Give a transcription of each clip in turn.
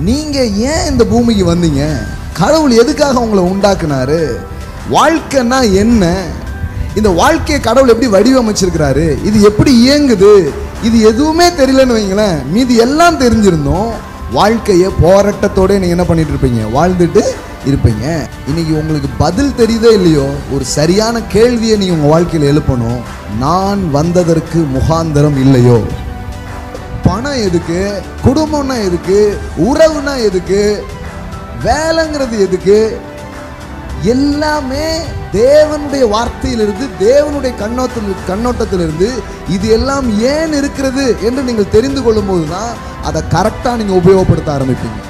நீங்கள் ஏன் இந்த பூமிக்கு வந்தீங்க? கடவுள் எதுக்காக உங்களை உண்டாக்குனாரு? வாழ்க்கைன்னா என்ன? இந்த வாழ்க்கையை கடவுள் எப்படி வடிவமைச்சிருக்கிறாரு? இது எப்படி இயங்குது? இது எதுவுமே தெரியலன்னு வைங்களேன். மீதி எல்லாம் தெரிஞ்சிருந்தோம். வாழ்க்கையை போராட்டத்தோட நீங்கள் என்ன பண்ணிட்டு இருப்பீங்க? வாழ்ந்துட்டு இருப்பீங்க. இன்னைக்கு உங்களுக்கு பதில் தெரியுதோ இல்லையோ, ஒரு சரியான கேள்வியை நீங்கள் உங்கள் வாழ்க்கையில் எழுப்பணும். நான் வந்ததற்கு முகாந்திரம் இல்லையோ? பணம் எதுக்கு? குடும்பம்னா எதுக்கு? உறவுனா எதுக்கு? வேலைங்கிறது எதுக்கு? எல்லாமே தேவனுடைய வார்த்தையிலிருந்து, தேவனுடைய கண்ணோட்டத்திலிருந்து இது எல்லாம் ஏன் இருக்கிறது என்று நீங்கள் தெரிந்து கொள்ளும் போது தான் அதை கரெக்டாக நீங்கள் உபயோகப்படுத்த ஆரம்பிப்பீங்க.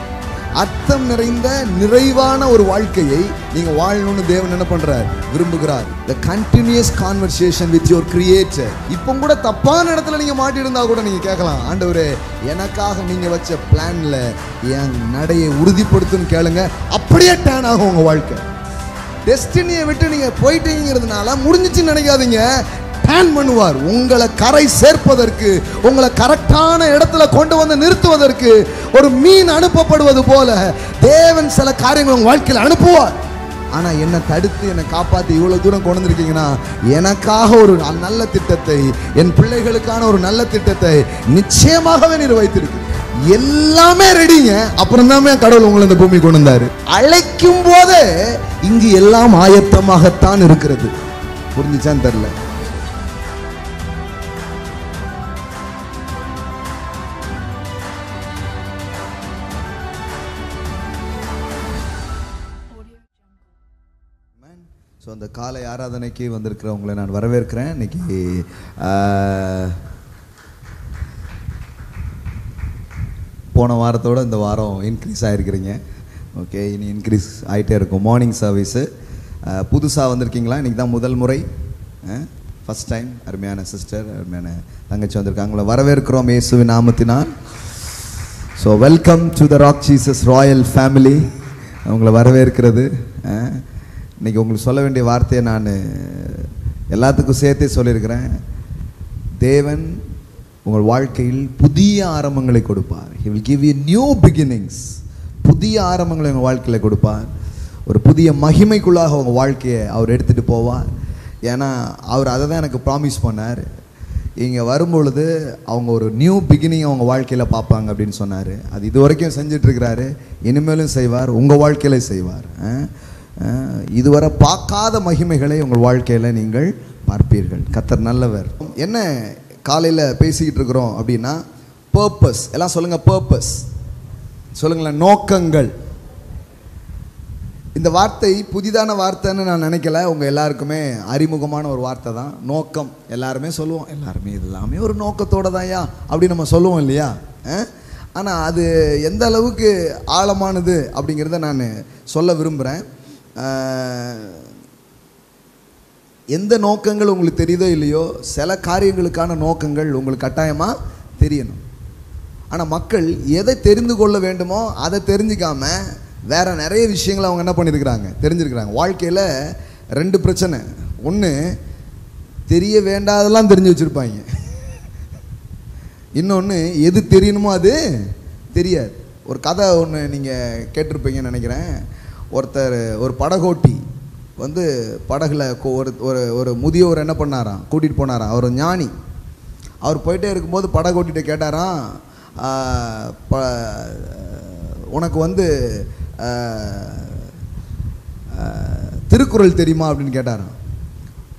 அர்த்தம் நிறைந்த நிறைவான ஒரு வாழ்க்கையை நீங்கள் வாழணும்னு தேவன் என்ன பண்றார்? விரும்புகிறார். The continuous conversation with your creator. இப்போ கூட தப்பான இடத்துல நீங்கள் மாட்டியிருந்தா கூட நீங்கள் கேட்கலாம், ஆண்டவரே எனக்காக நீங்கள் வச்ச பிளான்ல என் நடையை உறுதிப்படுத்துன்னு கேளுங்க. அப்படியே டேன் ஆகும் உங்கள் வாழ்க்கை. டெஸ்டினியை விட்டு நீங்கள் போயிட்டீங்கிறதுனால முடிஞ்சிச்சுன்னு நினைக்காதீங்க. டேன் பண்ணுவார். உங்களை கரை சேர்ப்பதற்கு, உங்களை கரெக்டான இடத்துல கொண்டு வந்து நிறுத்துவதற்கு ஒரு மீன் அனுப்பப்படுவது போல தேவன் சில காரியங்கள் உங்கள் வாழ்க்கையில் அனுப்புவார். ஆனால் என்னை தடுத்து என்னை காப்பாற்றி இவ்வளோ தூரம் கொண்டு வந்திருக்கீங்கன்னா எனக்காக ஒரு நல்ல திட்டத்தை, என் பிள்ளைகளுக்கான ஒரு நல்ல திட்டத்தை நிச்சயமாகவே நிர்வகித்திருக்கு. எல்லாமே ரெடிங்க. அப்புறம் தான் கடவுள் உங்களை இந்த பூமி கொண்டு வந்தாரு. அழைக்கும் போதே இங்கு எல்லாம் ஆயத்தமாகத்தான் இருக்கிறது. புரிஞ்சுச்சான்னு தெரியல. ஸோ அந்த காலை ஆராதனைக்கு வந்திருக்கிறவங்களை நான் வரவேற்கிறேன். இன்னைக்கு போன வாரத்தோடு இந்த வாரம் இன்க்ரீஸ் ஆகிருக்கிறீங்க. ஓகே, இனி இன்க்ரீஸ் ஆகிட்டே இருக்கும். மார்னிங் சர்வீஸு புதுசாக வந்திருக்கீங்களா? இன்றைக்கி தான் முதல் முறை, ஃபஸ்ட் டைம். அருமையான சிஸ்டர், அருமையான தங்கச்சி வந்திருக்காங்க. உங்களை வரவேற்கிறோம் இயேசுவின் நாமத்தினால். So welcome to the rock Jesus Royal family. உங்களை வரவேற்கிறது. இன்றைக்கி உங்களுக்கு சொல்ல வேண்டிய வார்த்தையை நான் எல்லாத்துக்கும் சேர்த்தே சொல்லியிருக்கிறேன். தேவன் உங்கள் வாழ்க்கையில் புதிய ஆரம்பங்களை கொடுப்பார். He will give you new beginnings. புதிய ஆரம்பங்களை உங்கள் வாழ்க்கையில் கொடுப்பார். ஒரு புதிய மகிமைக்குள்ளாக உங்கள் வாழ்க்கையை அவர் எடுத்துகிட்டு போவார். ஏன்னா அவர் அதை தான் எனக்கு ப்ராமிஸ் பண்ணார். இங்கே வரும்பொழுது அவங்க ஒரு நியூ பிகினிங் அவங்க வாழ்க்கையில் பார்ப்பாங்க அப்படின்னு சொன்னார். அது இது வரைக்கும் செஞ்சிட்ருக்கிறாரு, இனிமேலும் செய்வார், உங்கள் வாழ்க்கையில் செய்வார். இதுவரை பார்க்காத மகிமைகளை உங்கள் வாழ்க்கையில் நீங்கள் பார்ப்பீர்கள். கர்த்தர் நல்லவர். என்ன காலையில் பேசிக்கிட்டு இருக்கிறோம் அப்படின்னா, பர்பஸ். எல்லாம் சொல்லுங்கள், பர்பஸ் சொல்லுங்களேன். நோக்கங்கள். இந்த வார்த்தை புதிதான வார்த்தைன்னு நான் நினைக்கல. உங்கள் எல்லாருக்குமே அறிமுகமான ஒரு வார்த்தை தான். நோக்கம் எல்லாருமே சொல்லுவோம். எல்லாருமே இது எல்லாமே ஒரு நோக்கத்தோடு தான்யா அப்படின்னு நம்ம சொல்லுவோம் இல்லையா? ஆனால் அது எந்த அளவுக்கு ஆழமானது அப்படிங்கிறத நான் சொல்ல விரும்புகிறேன். எந்த நோக்கங்கள் உங்களுக்கு தெரியுதோ இல்லையோ, சில காரியங்களுக்கான நோக்கங்கள் உங்களுக்கு கட்டாயமாக தெரியணும். ஆனால் மக்கள் எதை தெரிந்து கொள்ள வேண்டுமோ அதை தெரிஞ்சிக்காம வேறு நிறைய விஷயங்களை அவங்க என்ன பண்ணியிருக்கிறாங்க? தெரிஞ்சிருக்கிறாங்க. வாழ்க்கையில் ரெண்டு பிரச்சனை. ஒன்று, தெரிய வேண்டாதெல்லாம் தெரிஞ்சு வச்சுருப்பாங்க. இன்னொன்று, எது தெரியணுமோ அது தெரியாது. ஒரு கதை ஒன்று நீங்கள் கேட்டிருப்பீங்கன்னு நினைக்கிறேன். ஒருத்தர், ஒரு படகோட்டி வந்து படகுல ஒரு முதியவர் என்ன பண்ணாராம், கூட்டிகிட்டு போனாராம். அவர் ஞானி. அவர் போயிட்டே இருக்கும்போது படகோட்டிகிட்ட கேட்டாராம், உனக்கு வந்து திருக்குறள் தெரியுமா அப்படின்னு கேட்டாராம்.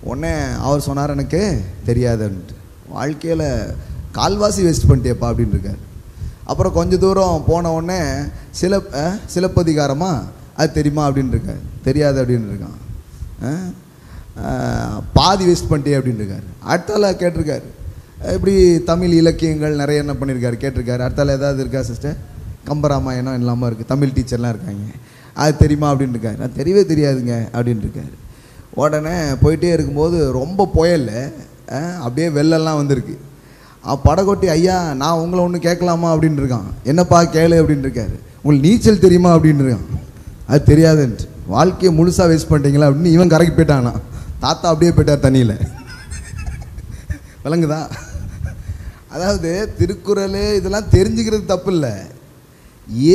உடனே அவர் சொன்னார், எனக்கு தெரியாதுன்ட்டு. வாழ்க்கையில் கால்வாசி வேஸ்ட் பண்ணிட்டேப்பா அப்படின்னு இருக்கார். அப்புறம் கொஞ்சம் தூரம் போன உடனே சிலப்பதிகாரமா அது தெரியுமா அப்படின்னு இருக்கார். தெரியாது அப்படின்னு இருக்கான். பாதி வேஸ்ட் பண்ணிட்டே அப்படின்னு இருக்கார். அடுத்தால கேட்டிருக்காரு, இப்படி தமிழ் இலக்கியங்கள் நிறைய என்ன பண்ணியிருக்காரு கேட்டிருக்காரு. அடுத்தால ஏதாவது இருக்கா சிஸ்டர்? கம்பராமாயணம் இல்லாமல் இருக்குது, தமிழ் டீச்சர்லாம் இருக்காங்க, அது தெரியுமா அப்படின்னு இருக்காரு. அது தெரியவே தெரியாதுங்க அப்படின்னு இருக்காரு. உடனே போயிட்டே இருக்கும்போது ரொம்ப புயல், அப்படியே வெள்ளெல்லாம் வந்திருக்கு. படகோட்டி, ஐயா நான் உங்களை ஒன்று கேட்கலாமா அப்படின்னு இருக்கான். என்னப்பா கேளு அப்படின்னு இருக்காரு. உங்களுக்கு நீச்சல் தெரியுமா அப்படின்னு இருக்கான். அது தெரியாதுன்ட்டு. வாழ்க்கையை முழுசாக வேஸ்ட் பண்ணிட்டீங்களா அப்படின்னு இவன் கரைக்கு போயிட்டானா. தாத்தா அப்படியே போயிட்டார் தண்ணியில். விளங்குதா? அதாவது திருக்குறள் இதெல்லாம் தெரிஞ்சுக்கிறது தப்பு இல்லை.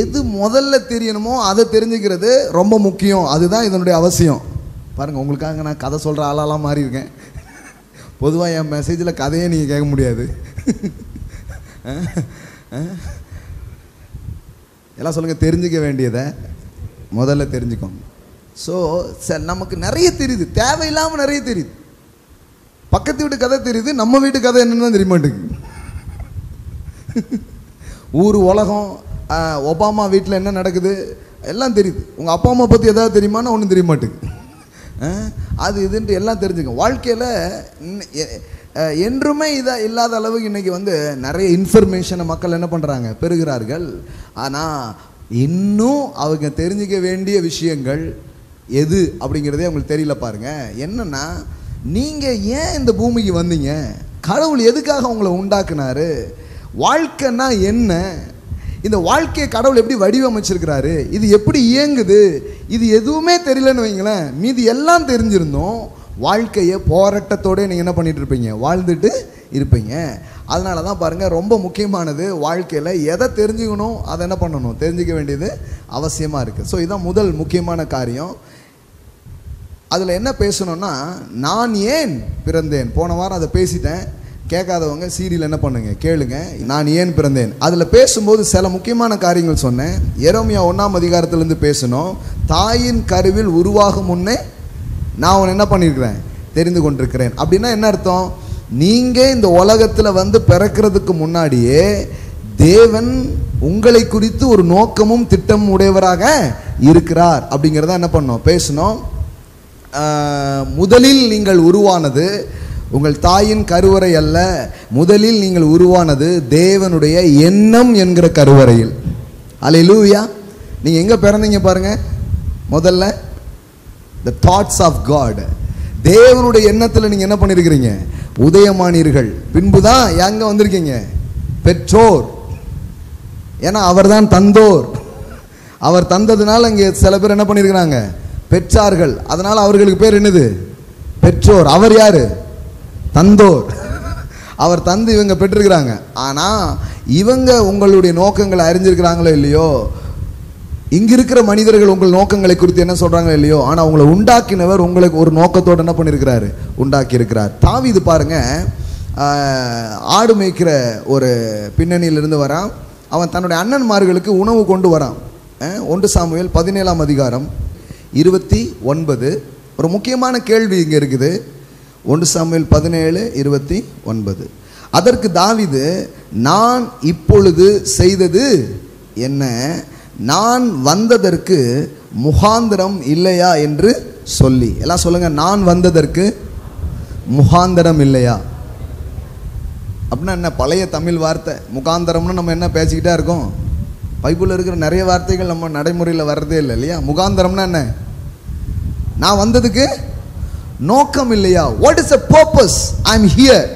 எது முதல்ல தெரியணுமோ அதை தெரிஞ்சுக்கிறது ரொம்ப முக்கியம். அதுதான் இதனுடைய அவசியம். பாருங்கள், உங்களுக்காக நான் கதை சொல்கிற ஆளாலாம் மாறி இருக்கேன். பொதுவாக என் மெசேஜில் கதையே நீங்கள் கேட்க முடியாது. எல்லாம் சொல்லுங்கள், தெரிஞ்சுக்க வேண்டியதை முதல்ல தெரிஞ்சுக்கோங்க. ஸோ நமக்கு நிறைய தெரியுது, தேவையில்லாமல் நிறைய தெரியுது. பக்கத்து வீட்டு கதை தெரியுது, நம்ம வீட்டு கதை என்னன்னு தெரிய மாட்டேங்குது. ஊர் உலகம், ஒபாமா வீட்டில் என்ன நடக்குது எல்லாம் தெரியுது. உங்கள் அப்பா அம்மா பற்றி எதாவது தெரியுமான்னா ஒன்றும் தெரிய மாட்டேங்குது. அது இதுன்ட்டு எல்லாம் தெரிஞ்சுக்க. வாழ்க்கையில் என்றுமே இதாக இல்லாத அளவுக்கு இன்றைக்கி நிறைய இன்ஃபர்மேஷனை மக்கள் என்ன பண்ணுறாங்க, பெறுகிறார்கள். ஆனால் இன்னும் அவங்க தெரிஞ்சிக்க வேண்டிய விஷயங்கள் எது அப்படிங்கிறதே அவங்களுக்கு தெரியல. பாருங்கள், என்னென்னா நீங்கள் ஏன் இந்த பூமிக்கு வந்தீங்க, கடவுள் எதுக்காக உங்களை உண்டாக்குனாரு, வாழ்க்கைன்னா என்ன, இந்த வாழ்க்கையை கடவுள் எப்படி வடிவமைச்சிருக்கிறாரு, இது எப்படி இயங்குது, இது எதுவுமே தெரியலன்னு வைங்களேன். மீதி எல்லாம் தெரிஞ்சிருந்தோம், வாழ்க்கையை போராட்டத்தோடு நீங்கள் என்ன பண்ணிட்டு இருப்பீங்க, வாழ்ந்துட்டு இருப்பீங்க. அதனால தான் பாருங்கள், ரொம்ப முக்கியமானது வாழ்க்கையில் எதை தெரிஞ்சுக்கணும், அதை என்ன பண்ணணும், தெரிஞ்சிக்க வேண்டியது அவசியமாக இருக்குது. ஸோ இதுதான் முதல் முக்கியமான காரியம். அதில் என்ன பேசணும்னா, நான் ஏன் பிறந்தேன். போன வாரம் அதை பேசிட்டேன். கேட்காதவங்க சீரியல் என்ன பண்ணுங்க, கேளுங்க. நான் ஏன் பிறந்தேன். அதில் பேசும்போது சில முக்கியமான காரியங்கள் சொன்னேன். எரேமியா 1ஆம் அதிகாரத்திலேருந்து பேசணும். தாயின் கருவில் உருவாகும் முன்னே நான் உன்னை என்ன பண்ணியிருக்கிறேன், தெரிந்து கொண்டிருக்கிறேன். அப்படின்னா என்ன அர்த்தம், நீங்கள் இந்த உலகத்தில் பிறக்கிறதுக்கு முன்னாடியே தேவன் உங்களை குறித்து ஒரு நோக்கமும் திட்டமும் உடையவராக இருக்கிறார். அப்படிங்கிறத என்ன பண்ணோம், பேசணும். முதலில் நீங்கள் உருவானது உங்கள் தாயின் கருவறை அல்ல, முதலில் நீங்கள் உருவானது தேவனுடைய எண்ணம் என்கிற கருவறையில். அல்லேலூயா. நீங்கள் எங்கே பிறந்தீங்க பாருங்க, முதல்ல the thoughts of God, தேவனுடைய எண்ணத்தில் நீங்கள் என்ன பண்ணியிருக்கிறீங்க, உதயமானீர்கள். பின்புதான் எங்க வந்திருக்கீங்க, பெற்றோர். ஏன்னா அவர் தான் தந்தோர். அவர் தந்ததுனால இங்கே சில பேர் என்ன பண்ணியிருக்கிறாங்க, பெற்றார்கள். அதனால் அவர்களுக்கு பேர் என்னது, பெற்றோர். அவர் யாரு, தந்தோர். அவர் தந்து இவங்க பெற்றிருக்கிறாங்க. ஆனால் இவங்க உங்களுடைய நோக்கங்களை அறிஞ்சிருக்கிறாங்களோ இல்லையோ, இங்க இருக்கிற மனிதர்கள் உங்கள் நோக்கங்களை குறித்து என்ன சொல்றாங்களோ இல்லையோ, ஆனால் உங்களை உண்டாக்கினவர் உங்களுக்கு ஒரு நோக்கத்தோடு என்ன பண்ணியிருக்கிறாரு, உண்டாக்கி இருக்கிறார். தாவீது பாருங்க, ஆடு மேய்க்கிற ஒரு பின்னணியிலிருந்து வரான். அவன் தன்னுடைய அண்ணன்மார்களுக்கு உணவு கொண்டு வரான். 1 சாமுவேல் 17ஆம் அதிகாரம் 29. ஒரு முக்கியமான கேள்வி இங்கே இருக்குது. 1 சாமுவேல் 17:29. அதற்கு தாவீது, நான் இப்பொழுது செய்தது என்ன, நான் வந்ததற்கு முகாந்திரம் இல்லையா என்று சொல்லி. எல்லாம் சொல்லுங்க, நான் வந்ததற்கு முகாந்திரம் இல்லையா. அப்படின்னா என்ன, பழைய தமிழ் வார்த்தை. முகாந்திரம்னு நம்ம என்ன பேசிக்கிட்டே இருக்கோம், பைபிளில் இருக்கிற நிறைய வார்த்தைகள் நம்ம நடைமுறையில் வர்றதே இல்லை இல்லையா. முகாந்திரம்னா என்ன, நான் வந்ததுக்கு நோக்கம் இல்லையா. What is the purpose, I am here,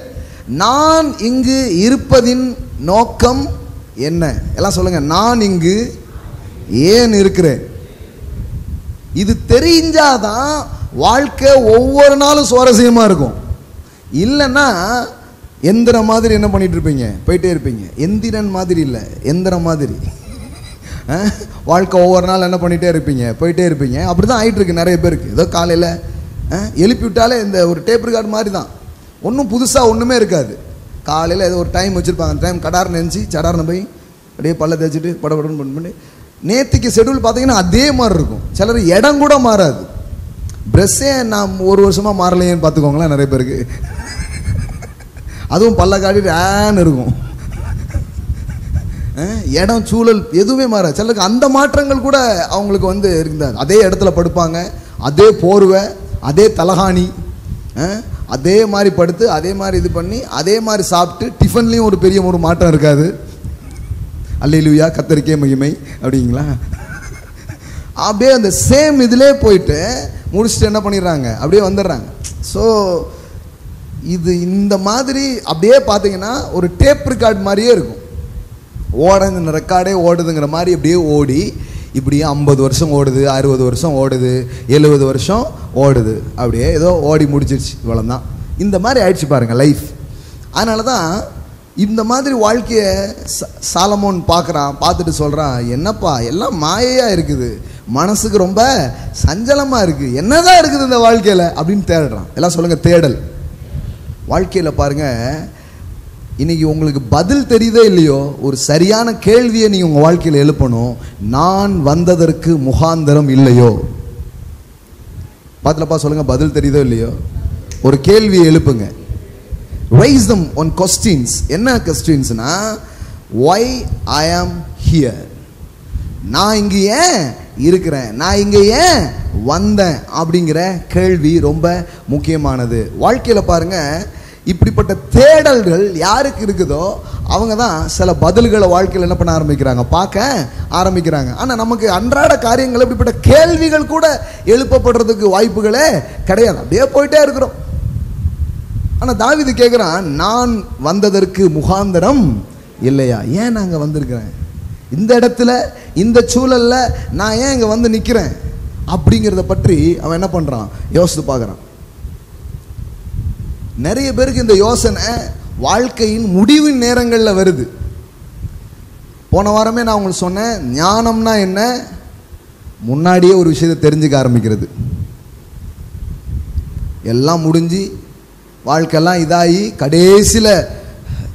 நான் இங்கு இருப்பதின் நோக்கம் என்ன. எல்லாம் சொல்லுங்க, நான் இங்கு ஏன் இருக்கிறேன். இது தெரிஞ்சாதான் வாழ்க்கை ஒவ்வொரு நாளும் சுவாரஸ்யமாக இருக்கும். இல்லைன்னா எந்திரம் மாதிரி என்ன பண்ணிட்டு இருப்பீங்க, போயிட்டே இருப்பீங்க. எந்திரன் மாதிரி இல்லை, எந்திரம் மாதிரி வாழ்க்கை ஒவ்வொரு நாள் என்ன பண்ணிகிட்டே இருப்பீங்க, போயிட்டே இருப்பீங்க. அப்படி தான் ஆகிட்டு இருக்கு நிறைய பேருக்கு. ஏதோ காலையில் எழுப்பி விட்டாலே இந்த ஒரு டேப் ரெக்கார்டு மாதிரி தான், ஒன்றும் புதுசாக ஒன்றுமே இருக்காது. காலையில் ஏதோ ஒரு டைம் வச்சுருப்பாங்க, அந்த டைம் கடார்னு நினச்சி சடார்னு போய் அப்படியே பல்ல தேய்ச்சிட்டு படப்படன்னு பண்ணி நேற்றுக்கு ஷெடியூல் பார்த்தீங்கன்னா அதே மாதிரி இருக்கும். சிலர் இடம் கூட மாறாது. ப்ரெஸ்ஸே நான் 1 வருஷமாக மாறலையேன்னு பார்த்துக்கோங்களேன் நிறைய பேருக்கு. அதுவும் பல்ல காட்டிட்டு ஆன்னு இருக்கும். இடம் சூழல் எதுவுமே மாறாது. சிலருக்கு அந்த மாற்றங்கள் கூட அவங்களுக்கு இருந்தாங்க. அதே இடத்துல படுப்பாங்க, அதே போர்வை, அதே தலகாணி, அதே மாதிரி படுத்து அதே மாதிரி இது பண்ணி அதே மாதிரி சாப்பிட்டு டிஃபன்லேயும் ஒரு பெரிய ஒரு மாற்றம் இருக்காது. அல்லேலூயா, கர்த்தருக்கே மகிமை அப்படிங்களா. அப்படியே அந்த சேம் இதிலே போயிட்டு முடிச்சுட்டு என்ன பண்ணிடுறாங்க, அப்படியே வந்துடுறாங்க. ஸோ இது இந்த மாதிரி அப்படியே பார்த்தீங்கன்னா ஒரு டேப் ரெக்கார்டு மாதிரியே இருக்கும். இந்த ரெக்கார்டே ஓடுதுங்கிற மாதிரி அப்படியே ஓடி இப்படியே 50 வருஷம் ஓடுது, 60 வருஷம் ஓடுது, 70 வருஷம் ஓடுது. அப்படியே ஏதோ ஓடி முடிச்சிருச்சு, இவ்வளோதான். இந்த மாதிரி ஆயிடுச்சு பாருங்கள் லைஃப். அதனால தான் இந்த மாதிரி வாழ்க்கையை சாலமோன் பார்க்குறான். பார்த்துட்டு சொல்கிறான், என்னப்பா எல்லாம் மாயையாக இருக்குது, மனசுக்கு ரொம்ப சஞ்சலமாக இருக்குது, என்னதான் இருக்குது இந்த வாழ்க்கையில் அப்படின்னு தேடுறான். எல்லாம் சொல்லுங்கள், தேடல். வாழ்க்கையில் பாருங்கள், இன்னைக்கு உங்களுக்கு பதில் தெரியுதோ இல்லையோ, ஒரு சரியான கேள்வியை நீங்கள் உங்கள் வாழ்க்கையில் எழுப்பணும். நான் வந்ததற்கு முகாந்தரம் இல்லையோ? பார்த்துலப்பா சொல்லுங்கள், பதில் தெரியுதோ இல்லையோ ஒரு கேள்வியை எழுப்புங்க. Raise them on questions. என்ன questions-னா, why I am here, நான் இங்கே ஏன் இருக்கிறேன், நான் இங்கே ஏன் வந்தேன் அப்படிங்கிற கேள்வி ரொம்ப முக்கியமானது. வாழ்க்கையில் பாருங்க, இப்படிப்பட்ட தேடல்கள் யாருக்கு இருக்குதோ அவங்க தான் சில பதில்களை வாழ்க்கையில் என்ன பண்ண ஆரம்பிக்கிறாங்க, பார்க்க ஆரம்பிக்கிறாங்க. ஆனால் நமக்கு அன்றாட காரியங்கள் இப்படிப்பட்ட கேள்விகள் கூட எழுப்பப்படுறதுக்கு வாய்ப்புகளே கிடையாது. அப்படியே போயிட்டே இருக்கிறோம். ஆனால் தாவீது கேட்குறான், நான் வந்ததற்கு முகாந்தரம் இல்லையா? ஏன் நான் இங்கே வந்திருக்கிறேன், இந்த இடத்துல இந்த சூழல்ல நான் ஏன் இங்கே வந்து நிற்கிறேன் அப்படிங்கிறத பற்றி அவன் என்ன பண்ணுறான், யோசித்து பார்க்குறான். நிறைய பேருக்கு இந்த யோசனை வாழ்க்கையின் முடிவின் நேரங்களில் வருது. போன வாரமே நான் உங்களுக்கு சொன்னேன், ஞானம்னா என்ன, முன்னாடியே ஒரு விஷயத்தை தெரிஞ்சுக்க ஆரம்பிக்கிறது. எல்லாம் முடிஞ்சு வாழ்க்கையெல்லாம் இதாகி கடைசியில்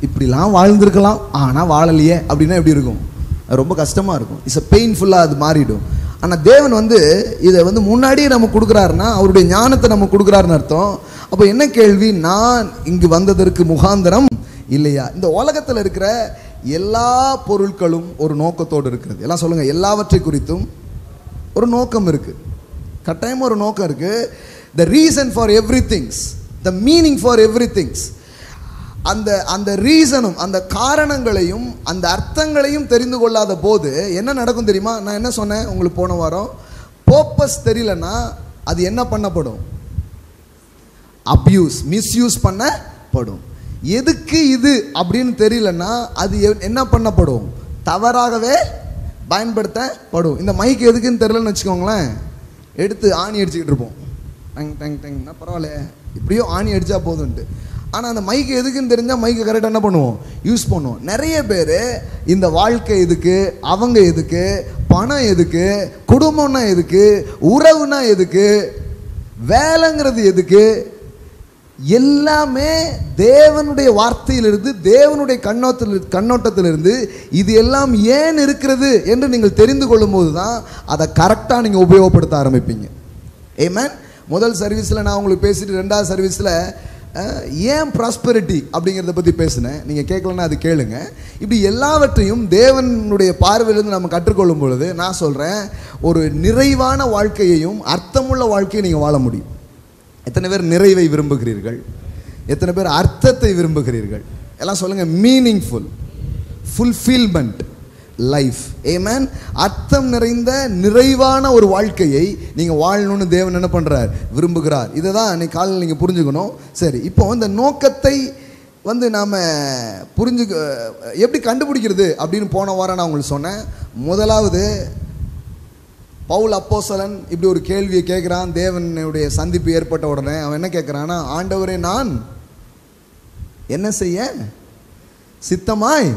இப்படிலாம் வாழ்ந்துருக்கலாம் ஆனால் வாழலையே அப்படின்னா எப்படி இருக்கும், அது ரொம்ப கஷ்டமாக இருக்கும். இட்ஸ் பெயின்ஃபுல்லாக அது மாறிடும். ஆனால் தேவன் இதை முன்னாடியே நம்ம கொடுக்குறாருன்னா அவருடைய ஞானத்தை நம்ம கொடுக்குறாருன்னு அர்த்தம். அப்போ என்ன கேள்வி, நான் இங்கு வந்ததற்கு முகாந்தரம் இல்லையா? இந்த உலகத்தில் இருக்கிற எல்லா பொருட்களும் ஒரு நோக்கத்தோடு இருக்கிறது. எல்லாம் சொல்லுங்கள், எல்லாவற்றை குறித்தும் ஒரு நோக்கம் இருக்குது, கட்டாயமாக ஒரு நோக்கம் இருக்குது. The reason for every things, the meaning for every things, அந்த ரீசனும் அந்த காரணங்களையும் அந்த அர்த்தங்களையும் தெரிந்து கொள்ளாத போது என்ன நடக்கும் தெரியுமா? நான் என்ன சொன்னேன் உங்களுக்கு போன வாரம், பர்பஸ் தெரியலன்னா அது என்ன பண்ணப்படும், அப்யூஸ், மிஸ்யூஸ் பண்ணப்படும். எதுக்கு இது அப்படின்னு தெரியலன்னா அது என்ன பண்ணப்படும், தவறாகவே பயன்படுத்தப்படும். இந்த மைக் எதுக்குன்னு தெரியலன்னு வச்சுக்கோங்களேன், எடுத்து ஆணி அடிச்சுக்கிட்டு இருப்போம். டங் டங் டங்னா பரவாயில்ல, இப்படியோ ஆணி அடித்தா போதுன்ட்டு. ஆனால் அந்த மைக்கு எதுக்குன்னு தெரிஞ்சால் மைக்கு கரெக்டாக என்ன பண்ணுவோம், யூஸ் பண்ணுவோம். நிறைய பேர் இந்த வாழ்க்கை எதுக்கு, அவங்க எதுக்கு, பணம் எதுக்கு, குடும்பம்னா எதுக்கு, உறவுனா எதுக்கு, வேலைங்கிறது எதுக்கு, எல்லாமே தேவனுடைய வார்த்தையிலிருந்து தேவனுடைய கண்ணோட்டத்திலிருந்து இது எல்லாம் ஏன் இருக்கிறது என்று நீங்கள் தெரிந்து கொள்ளும் போது தான் அதை கரெக்டாக நீங்கள் உபயோகப்படுத்த ஆரம்பிப்பீங்க. ஆமென். முதல் சர்வீஸில் நான் உங்களுக்கு பேசிட்டு, ரெண்டாவது சர்வீஸில் ஏன் ப்ராஸ்பெரிட்டி அப்படிங்கிறத பற்றி பேசினேன். நீங்கள் கேட்கலன்னா அது கேளுங்க. இப்படி எல்லாவற்றையும் தேவனுடைய பார்வையிலிருந்து நம்ம கற்றுக்கொள்ளும் பொழுது நான் சொல்கிறேன், ஒரு நிறைவான வாழ்க்கையையும் அர்த்தமுள்ள வாழ்க்கையை நீங்கள் வாழ முடியும். எத்தனை பேர் நிறைவை விரும்புகிறீர்கள், எத்தனை பேர் அர்த்தத்தை விரும்புகிறீர்கள்? எல்லாம் சொல்லுங்கள், மீனிங்ஃபுல், ஃபுல்ஃபில்மெண்ட் லைஃப். ஆமென். அர்த்தம் நிறைந்த நிறைவான ஒரு வாழ்க்கையை நீங்கள் வாழணும்னு தேவன் என்ன பண்ணுறார், விரும்புகிறார். இதை தான் அன்றைக்கி காலையில் நீங்கள் புரிஞ்சுக்கணும். சரி, இப்போ இந்த நோக்கத்தை நாம் எப்படி கண்டுபிடிக்கிறது அப்படின்னு போன வாரம் நான் உங்களுக்கு சொன்னேன். முதலாவது, பவுல் அப்போஸ்தலன் இப்படி ஒரு கேள்வியை கேட்குறான். தேவனுடைய சந்திப்பு ஏற்பட்ட உடனே அவன் என்ன கேட்குறான்னா, ஆண்டவரே நான் என்ன செய்ய சித்தமாய்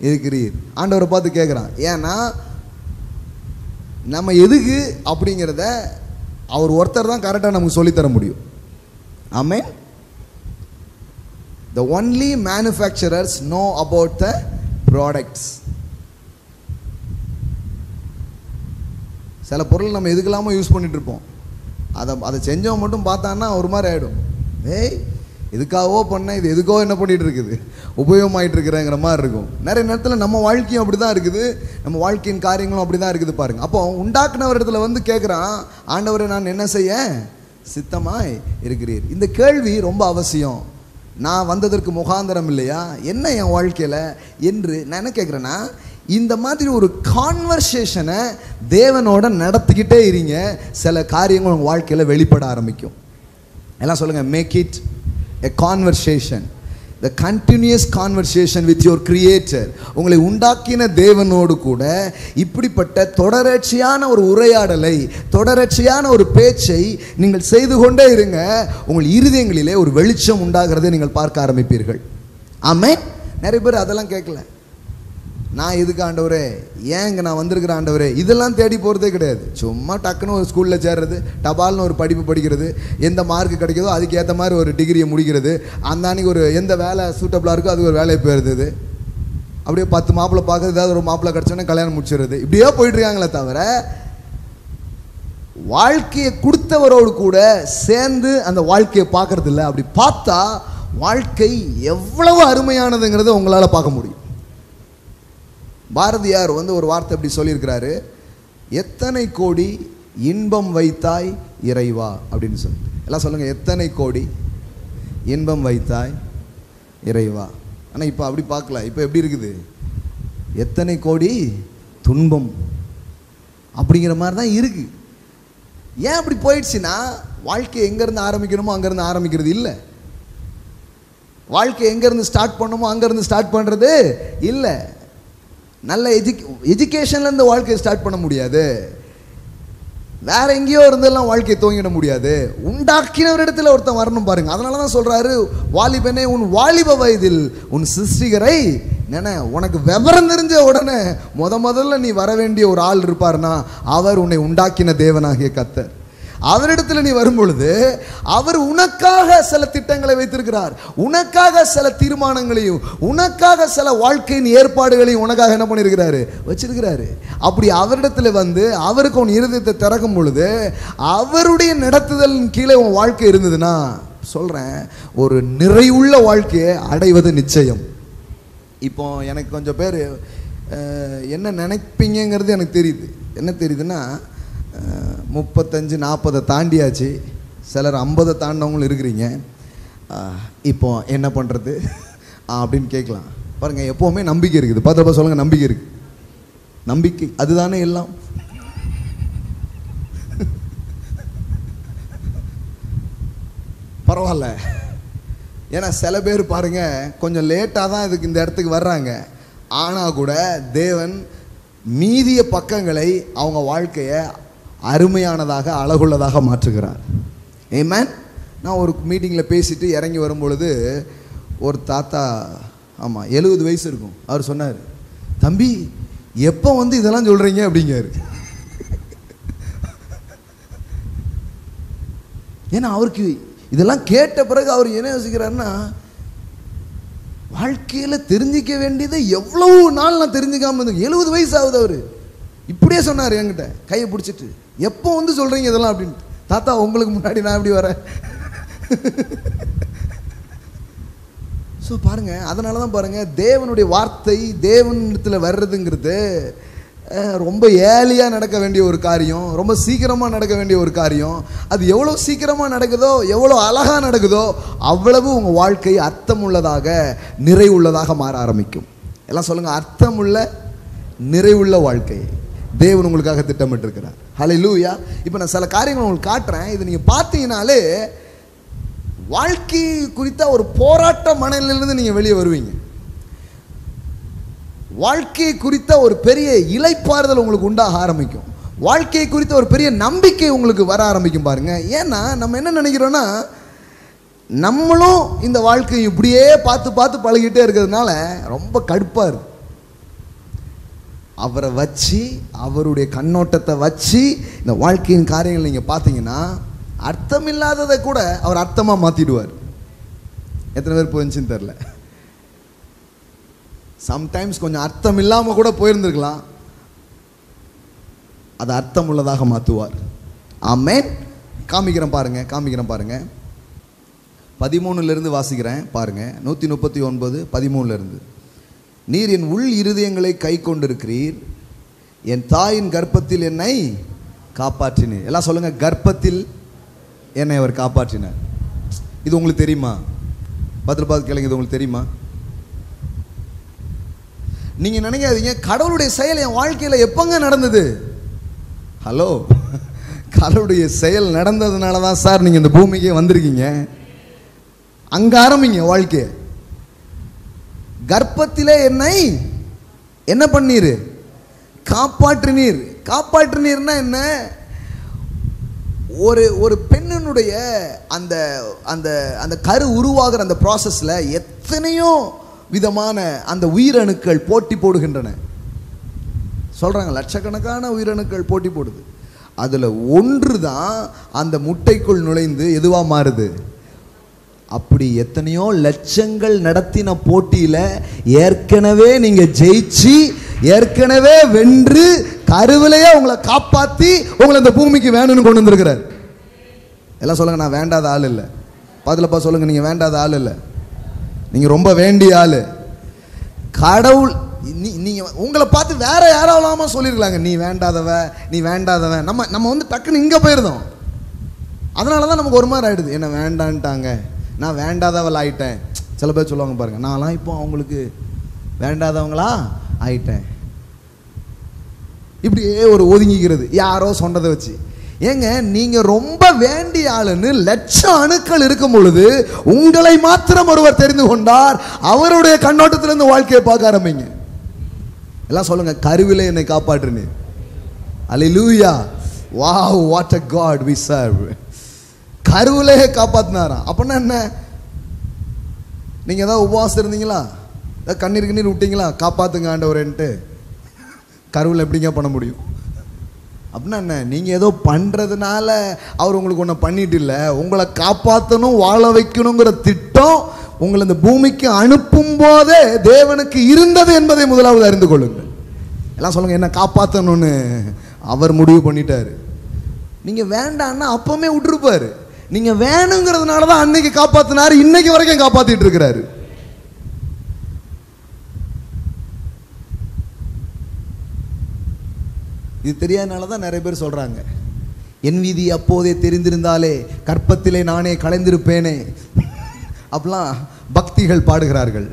இருக்கிறீர்? ஆண்டவரை பார்த்து கேட்குறான். ஏன்னா நம்ம எதுக்கு அப்படிங்கிறத அவர் ஒருத்தர் தான் கரெக்டாக நமக்கு சொல்லித்தர முடியும். ஆமென். The only manufacturers know about the products. சில பொருள் நம்ம எதுக்கெல்லாமோ யூஸ் பண்ணிட்டு இருப்போம், அதை செஞ்சவன் மட்டும் பார்த்தான்னா ஒரு மாதிரி ஆகிடும். ஏய், எதுக்காகவோ பண்ண, இது எதுக்கோ என்ன பண்ணிகிட்டு இருக்குது, உபயோகமாயிட்டு இருக்கிறேங்கிற மாதிரி இருக்கும். நிறைய நேரத்தில் நம்ம வாழ்க்கையும் அப்படி தான் இருக்குது, நம்ம வாழ்க்கையின் காரியங்களும் அப்படி தான் இருக்குது பாருங்கள். அப்போ உண்டாக்குனவர் இடத்துல கேட்குறான், ஆண்டவரை நான் என்ன செய்ய சித்தமாய் இருக்கிறீர்? இந்த கேள்வி ரொம்ப அவசியம். நான் வந்ததற்கு முகாந்தரம் இல்லையா, என்ன என் வாழ்க்கையில் என்று நான் என்ன கேட்குறேன்னா, இந்த மாதிரி ஒரு கான்வர்சேஷனை தேவனோட நடத்திக்கிட்டே இருங்க. சில காரியங்கள் உங்கள் வாழ்க்கையில் வெளிப்பட ஆரம்பிக்கும். எல்லாம் சொல்லுங்கள், make it a conversation, the continuous conversation with your creator. உங்களை உண்டாக்கின தேவனோடு கூட இப்படிப்பட்ட தொடர்ச்சியான ஒரு உரையாடலை, தொடர்ச்சியான ஒரு பேச்சை நீங்கள் செய்து கொண்டே இருங்க. உங்கள் இருதயங்களிலே ஒரு வெளிச்சம் உண்டாகிறதை நீங்கள் பார்க்க ஆரம்பிப்பீர்கள். ஆமென். நிறைய பேர் அதெல்லாம் கேட்கல. நான் எதுக்கு ஆண்டவரே, ஏன் இங்கே நான் வந்திருக்கிற ஆண்டவரே, இதெல்லாம் தேடி போகிறதே கிடையாது. சும்மா டக்குன்னு ஒரு ஸ்கூலில் சேர்றது, டபால்னு ஒரு படிப்பு படிக்கிறது, எந்த மார்க் கிடைக்குதோ அதுக்கு ஏற்ற மாதிரி ஒரு டிகிரியை முடிக்கிறது, அந்த அன்றைக்கி ஒரு எந்த வேலை சூட்டபுளாக இருக்கோ அது ஒரு வேலையை போயிருந்தது. அப்படியே 10 மாப்பிள்ளை பார்க்குறது, ஏதாவது ஒரு மாப்பிள்ளை கிடச்சோன்னே கல்யாணம் முடிச்சிடுறது. இப்படியே போயிட்டுருக்காங்களே தவிர வாழ்க்கையை கொடுத்தவரோடு கூட சேர்ந்து அந்த வாழ்க்கையை பார்க்கறது இல்லை. அப்படி பார்த்தா வாழ்க்கை எவ்வளவு அருமையானதுங்கிறத உங்களால் பார்க்க முடியும். பாரதியார் ஒரு வார்த்தை இப்படி சொல்லியிருக்கிறாரு, எத்தனை கோடி இன்பம் வைத்தாய் இறைவா அப்படின்னு சொல்லி. எல்லாம் சொல்லுங்க, எத்தனை கோடி இன்பம் வைத்தாய் இறைவா. ஆனால் இப்போ அப்படி பார்க்கல. இப்போ எப்படி இருக்குது, எத்தனை கோடி துன்பம் அப்படிங்கிற மாதிரி தான் இருக்கு. ஏன் அப்படி போயிடுச்சுன்னா, வாழ்க்கை எங்கேருந்து ஆரம்பிக்கணுமோ அங்கேருந்து ஆரம்பிக்கிறது இல்லை. வாழ்க்கை எங்கேருந்து ஸ்டார்ட் பண்ணணுமோ அங்கேருந்து ஸ்டார்ட் பண்ணுறது இல்லை. நல்ல எஜுகேஷன்லேருந்து வாழ்க்கையை ஸ்டார்ட் பண்ண முடியாது. வேற எங்கேயோ இருந்தெல்லாம் வாழ்க்கையை துவங்கிட முடியாது. உண்டாக்கினவரிடத்தில் ஒருத்தன் வரணும் பாருங்க. அதனால தான் சொல்றாரு, வாலிபனே உன் வாலிப வயதில் உன் சிருஷ்டிகரை நினை. உனக்கு விவரம் தெரிஞ்ச உடனே முதல்ல நீ வர வேண்டிய ஒரு ஆள் இருப்பார்னா அவர் உன்னை உண்டாக்கின தேவனாகிய கர்த்தர். அவரிடத்தில் நீ வரும்பொழுது அவர் உனக்காக சில திட்டங்களை வைத்திருக்கிறார், உனக்காக சில தீர்மானங்களையும், உனக்காக சில வாழ்க்கையின் ஏற்பாடுகளையும் உனக்காக என்ன பண்ணியிருக்கிறாரு, வச்சிருக்கிறாரு. அப்படி அவரிடத்தில் அவருக்கு உன் இருதயத்தை திறக்கும் பொழுது அவருடைய நடத்துதல் கீழே உன் வாழ்க்கை இருந்ததுன்னா சொல்றேன், ஒரு நிறைவுள்ள வாழ்க்கையை அடைவது நிச்சயம். இப்போ எனக்கு கொஞ்சம் பேர் என்ன நினைப்பீங்கிறது எனக்கு தெரியுது. என்ன தெரியுதுன்னா, 35-40 தாண்டியாச்சு, சிலர் 50 தாண்டவங்களும் இருக்கிறீங்க. இப்போ என்ன பண்ணுறது அப்படின்னு கேட்கலாம் பாருங்கள். எப்போவுமே நம்பிக்கை இருக்குது. பார்த்தப்ப சொல்லுங்கள், நம்பிக்கை இருக்குது. நம்பிக்கை அதுதானே எல்லாம். பரவாயில்ல. ஏன்னா சில பேர் பாருங்கள், கொஞ்சம் லேட்டாக தான் இதுக்கு இந்த இடத்துக்கு வர்றாங்க. ஆனால் கூட தேவன் மீதிய பக்கங்களை அவங்க வாழ்க்கையை அருமையானதாக அழகுள்ளதாக மாற்றுகிறார். ஆமென். நான் ஒரு மீட்டிங்கில் பேசிட்டு இறங்கி வரும்பொழுது ஒரு தாத்தா, ஆமாம் 70 வயசு இருக்கும், அவர் சொன்னார், தம்பி எப்போ இதெல்லாம் சொல்கிறீங்க அப்படிங்காரு. ஏன்னா அவருக்கு இதெல்லாம் கேட்ட பிறகு அவர் என்ன யோசிக்கிறாருன்னா, வாழ்க்கையில் தெரிஞ்சிக்க வேண்டியதை எவ்வளவு நாள் நான் தெரிஞ்சுக்காம இருந்தேன். 70 வயசு ஆகுது. அவர் இப்படியே சொன்னார் என்கிட்ட, கையை பிடிச்சிட்டு, எப்போ சொல்கிறீங்க இதெல்லாம் அப்படின்ட்டு. தாத்தா உங்களுக்கு முன்னாடி நான் எப்படி வரேன். ஸோ பாருங்க, அதனால தான் பாருங்க, தேவனுடைய வார்த்தை தேவனிடத்தில் வர்றதுங்கிறது ரொம்ப ஏலியாக நடக்க வேண்டிய ஒரு காரியம், ரொம்ப சீக்கிரமாக நடக்க வேண்டிய ஒரு காரியம். அது எவ்வளோ சீக்கிரமாக நடக்குதோ, எவ்வளோ அழகாக நடக்குதோ, அவ்வளவு உங்கள் வாழ்க்கை அர்த்தமுள்ளதாக நிறைவுள்ளதாக மாற ஆரம்பிக்கும். எல்லாம் சொல்லுங்கள், அர்த்தமுள்ள நிறைவுள்ள வாழ்க்கை தேவன் உங்களுக்காக திட்டமிட்டிருக்கிறார். ஹல்லேலூயா. இப்போ நான் சில காரியங்கள் உங்களுக்கு காட்டுறேன். இது நீங்கள் பார்த்தீங்கன்னாலே வாழ்க்கை குறித்த ஒரு போராட்ட மனநிலையிலிருந்து நீங்கள் வெளியே வருவீங்க. வாழ்க்கையை குறித்த ஒரு பெரிய இளைப்பாறுதல் உங்களுக்கு உண்டாக ஆரம்பிக்கும். வாழ்க்கையை குறித்த ஒரு பெரிய நம்பிக்கை உங்களுக்கு வர ஆரம்பிக்கும் பாருங்க. ஏன்னா நம்ம என்ன நினைக்கிறோன்னா, நம்மளும் இந்த வாழ்க்கையை இப்படியே பார்த்து பார்த்து பழகிட்டே இருக்கிறதுனால ரொம்ப கடுப்பாக இருக்கு. அவரை வச்சு, அவருடைய கண்ணோட்டத்தை வச்சு இந்த வாழ்க்கையின் காரியங்கள் நீங்கள் பார்த்தீங்கன்னா, அர்த்தம் இல்லாததை கூட அவர் அர்த்தமாக மாற்றிடுவார். எத்தனை பேர் போயிடுச்சுன்னு தெரில. சம்டைம்ஸ் கொஞ்சம் அர்த்தம் இல்லாமல் கூட போயிருந்துருக்கலாம், அதை அர்த்தம் உள்ளதாக மாற்றுவார். ஆமென். காமிக்கிறேன் பாருங்க. 13 வாசிக்கிறேன் பாருங்க. 139 13. நீர் என் உள் இருதயங்களை கை கொண்டிருக்கிறீர், என் தாயின் கர்ப்பத்தில் என்னை காப்பாற்றினீர். எல்லாம் சொல்லுங்க, கர்ப்பத்தில் என்னை அவர் காப்பாற்றினார். இது உங்களுக்கு தெரியுமா? பார்த்து கேளுங்க, இது உங்களுக்கு தெரியுமா? நீங்க நினைக்காதீங்க, கடவுளுடைய செயல் என் வாழ்க்கையில் எப்பங்க நடந்தது. ஹலோ, கடவுளுடைய செயல் நடந்ததுனால தான் சார் நீங்க இந்த பூமிக்கே வந்திருக்கீங்க. அங்க ஆரம்பிங்க வாழ்க்கைய. கர்ப்பத்திலே என்னை என்ன பண்ணீர்? காப்பாற்றினீர். காப்பாற்றினீர்னா என்ன? ஒரு பெண்ணினுடைய அந்த அந்த அந்த கரு உருவாகிற அந்த ப்ராசஸில் எத்தனையோ விதமான அந்த உயிரணுக்கள் போட்டி போடுகின்றன. சொல்றாங்க லட்சக்கணக்கான உயிரணுக்கள் போட்டி போடுது. அதுல ஒன்று தான் அந்த முட்டைக்குள் நுழைந்து எதுவா மாறுது. அப்படி எத்தனையோ லட்சங்கள் நடத்தின போட்டியில ஏற்கனவே நீங்க ஜெயிச்சு ஏற்கனவே வென்று கருவிலையே உங்களை காப்பாத்தி உங்களை இந்த பூமிக்கு வேணும்னு கொண்டு வந்திருக்கிறார். எல்லாம் சொல்லுங்க, நான் வேண்டாத ஆள் இல்லை. பாதுலப்பா சொல்லுங்க, நீங்க வேண்டாத ஆள் இல்லை, நீங்க ரொம்ப வேண்டிய ஆளு. கடவுள் நீங்க உங்களை பார்த்து வேற யாராவலாமா சொல்லிருக்கலாங்க, நீ வேண்டாதவன் நீ வேண்டாதவன். நம்ம வந்து டக்குன்னு இங்க போயிருந்தோம். அதனாலதான் நமக்கு ஒரு மாதிரி ஆயிடுது, என்ன வேண்டான்ட்டாங்க, நான் வேண்டாதவள் ஆயிட்டேன். சில பேர் சொல்லுவாங்க பாருங்க, நான்லாம் இப்போ அவங்களுக்கு வேண்டாதவங்களா ஆயிட்டேன். இப்படியே ஒரு ஒதுங்கிக்கிறது யாரோ சொன்னதை வச்சு. ஏங்க, நீங்க ரொம்ப வேண்டிய ஆளுன்னு லட்சம் அணுக்கள் இருக்கும் பொழுது உங்களை மாத்திரம் ஒருவர் தெரிந்து கொண்டார். அவருடைய கண்ணோட்டத்திலிருந்து வாழ்க்கையை பார்க்க ஆரம்பிங்க. எல்லாம் சொல்லுங்க, கருவிலே என்னை காப்பாற்றுனே. அல்லேலூயா. Wow, what a God we serve. கருவிலே காப்பாத்தினாராம். அப்படின்னா என்ன? நீங்க ஏதாவது உபவாசம் இருந்தீங்களா, கண்ணீர் கண்ணீர் விட்டீங்களா, காப்பாத்துங்க ஆண்டவரேன்ட்டு? கருவில் எப்படிங்க பண்ண முடியும்? அப்படின்னா என்ன? நீங்க ஏதோ பண்றதுனால அவர் உங்களுக்கு ஒன்று பண்ணிட்டு இல்லை, உங்களை காப்பாற்றணும் வாழ வைக்கணுங்கிற திட்டம் உங்களை இந்த பூமிக்கு அனுப்பும் போதே தேவனுக்கு இருந்தது என்பதை முதலாவது அறிந்து கொள்ளுங்கள். எல்லாம் சொல்லுங்க, என்ன காப்பாற்றணும்னு அவர் முடிவு பண்ணிட்டாரு. நீங்க வேண்டான்னா அப்பவுமே விட்டுருப்பாரு. நீங்க வேணுங்கிறதுனால தான் அன்னைக்கு காப்பாத்தினாரு, இன்னைக்கு வரைக்கும் காப்பாத்திட்டு இருக்கிறாரு. இது தெரியாதனால தான் நிறைய பேர் சொல்றாங்க, என் விதி அப்போதே தெரிந்திருந்தாலே கற்பத்திலே நானே கலைந்திருப்பேனே. அப்படிலாம் பக்திகள் பாடுகிறார்கள்.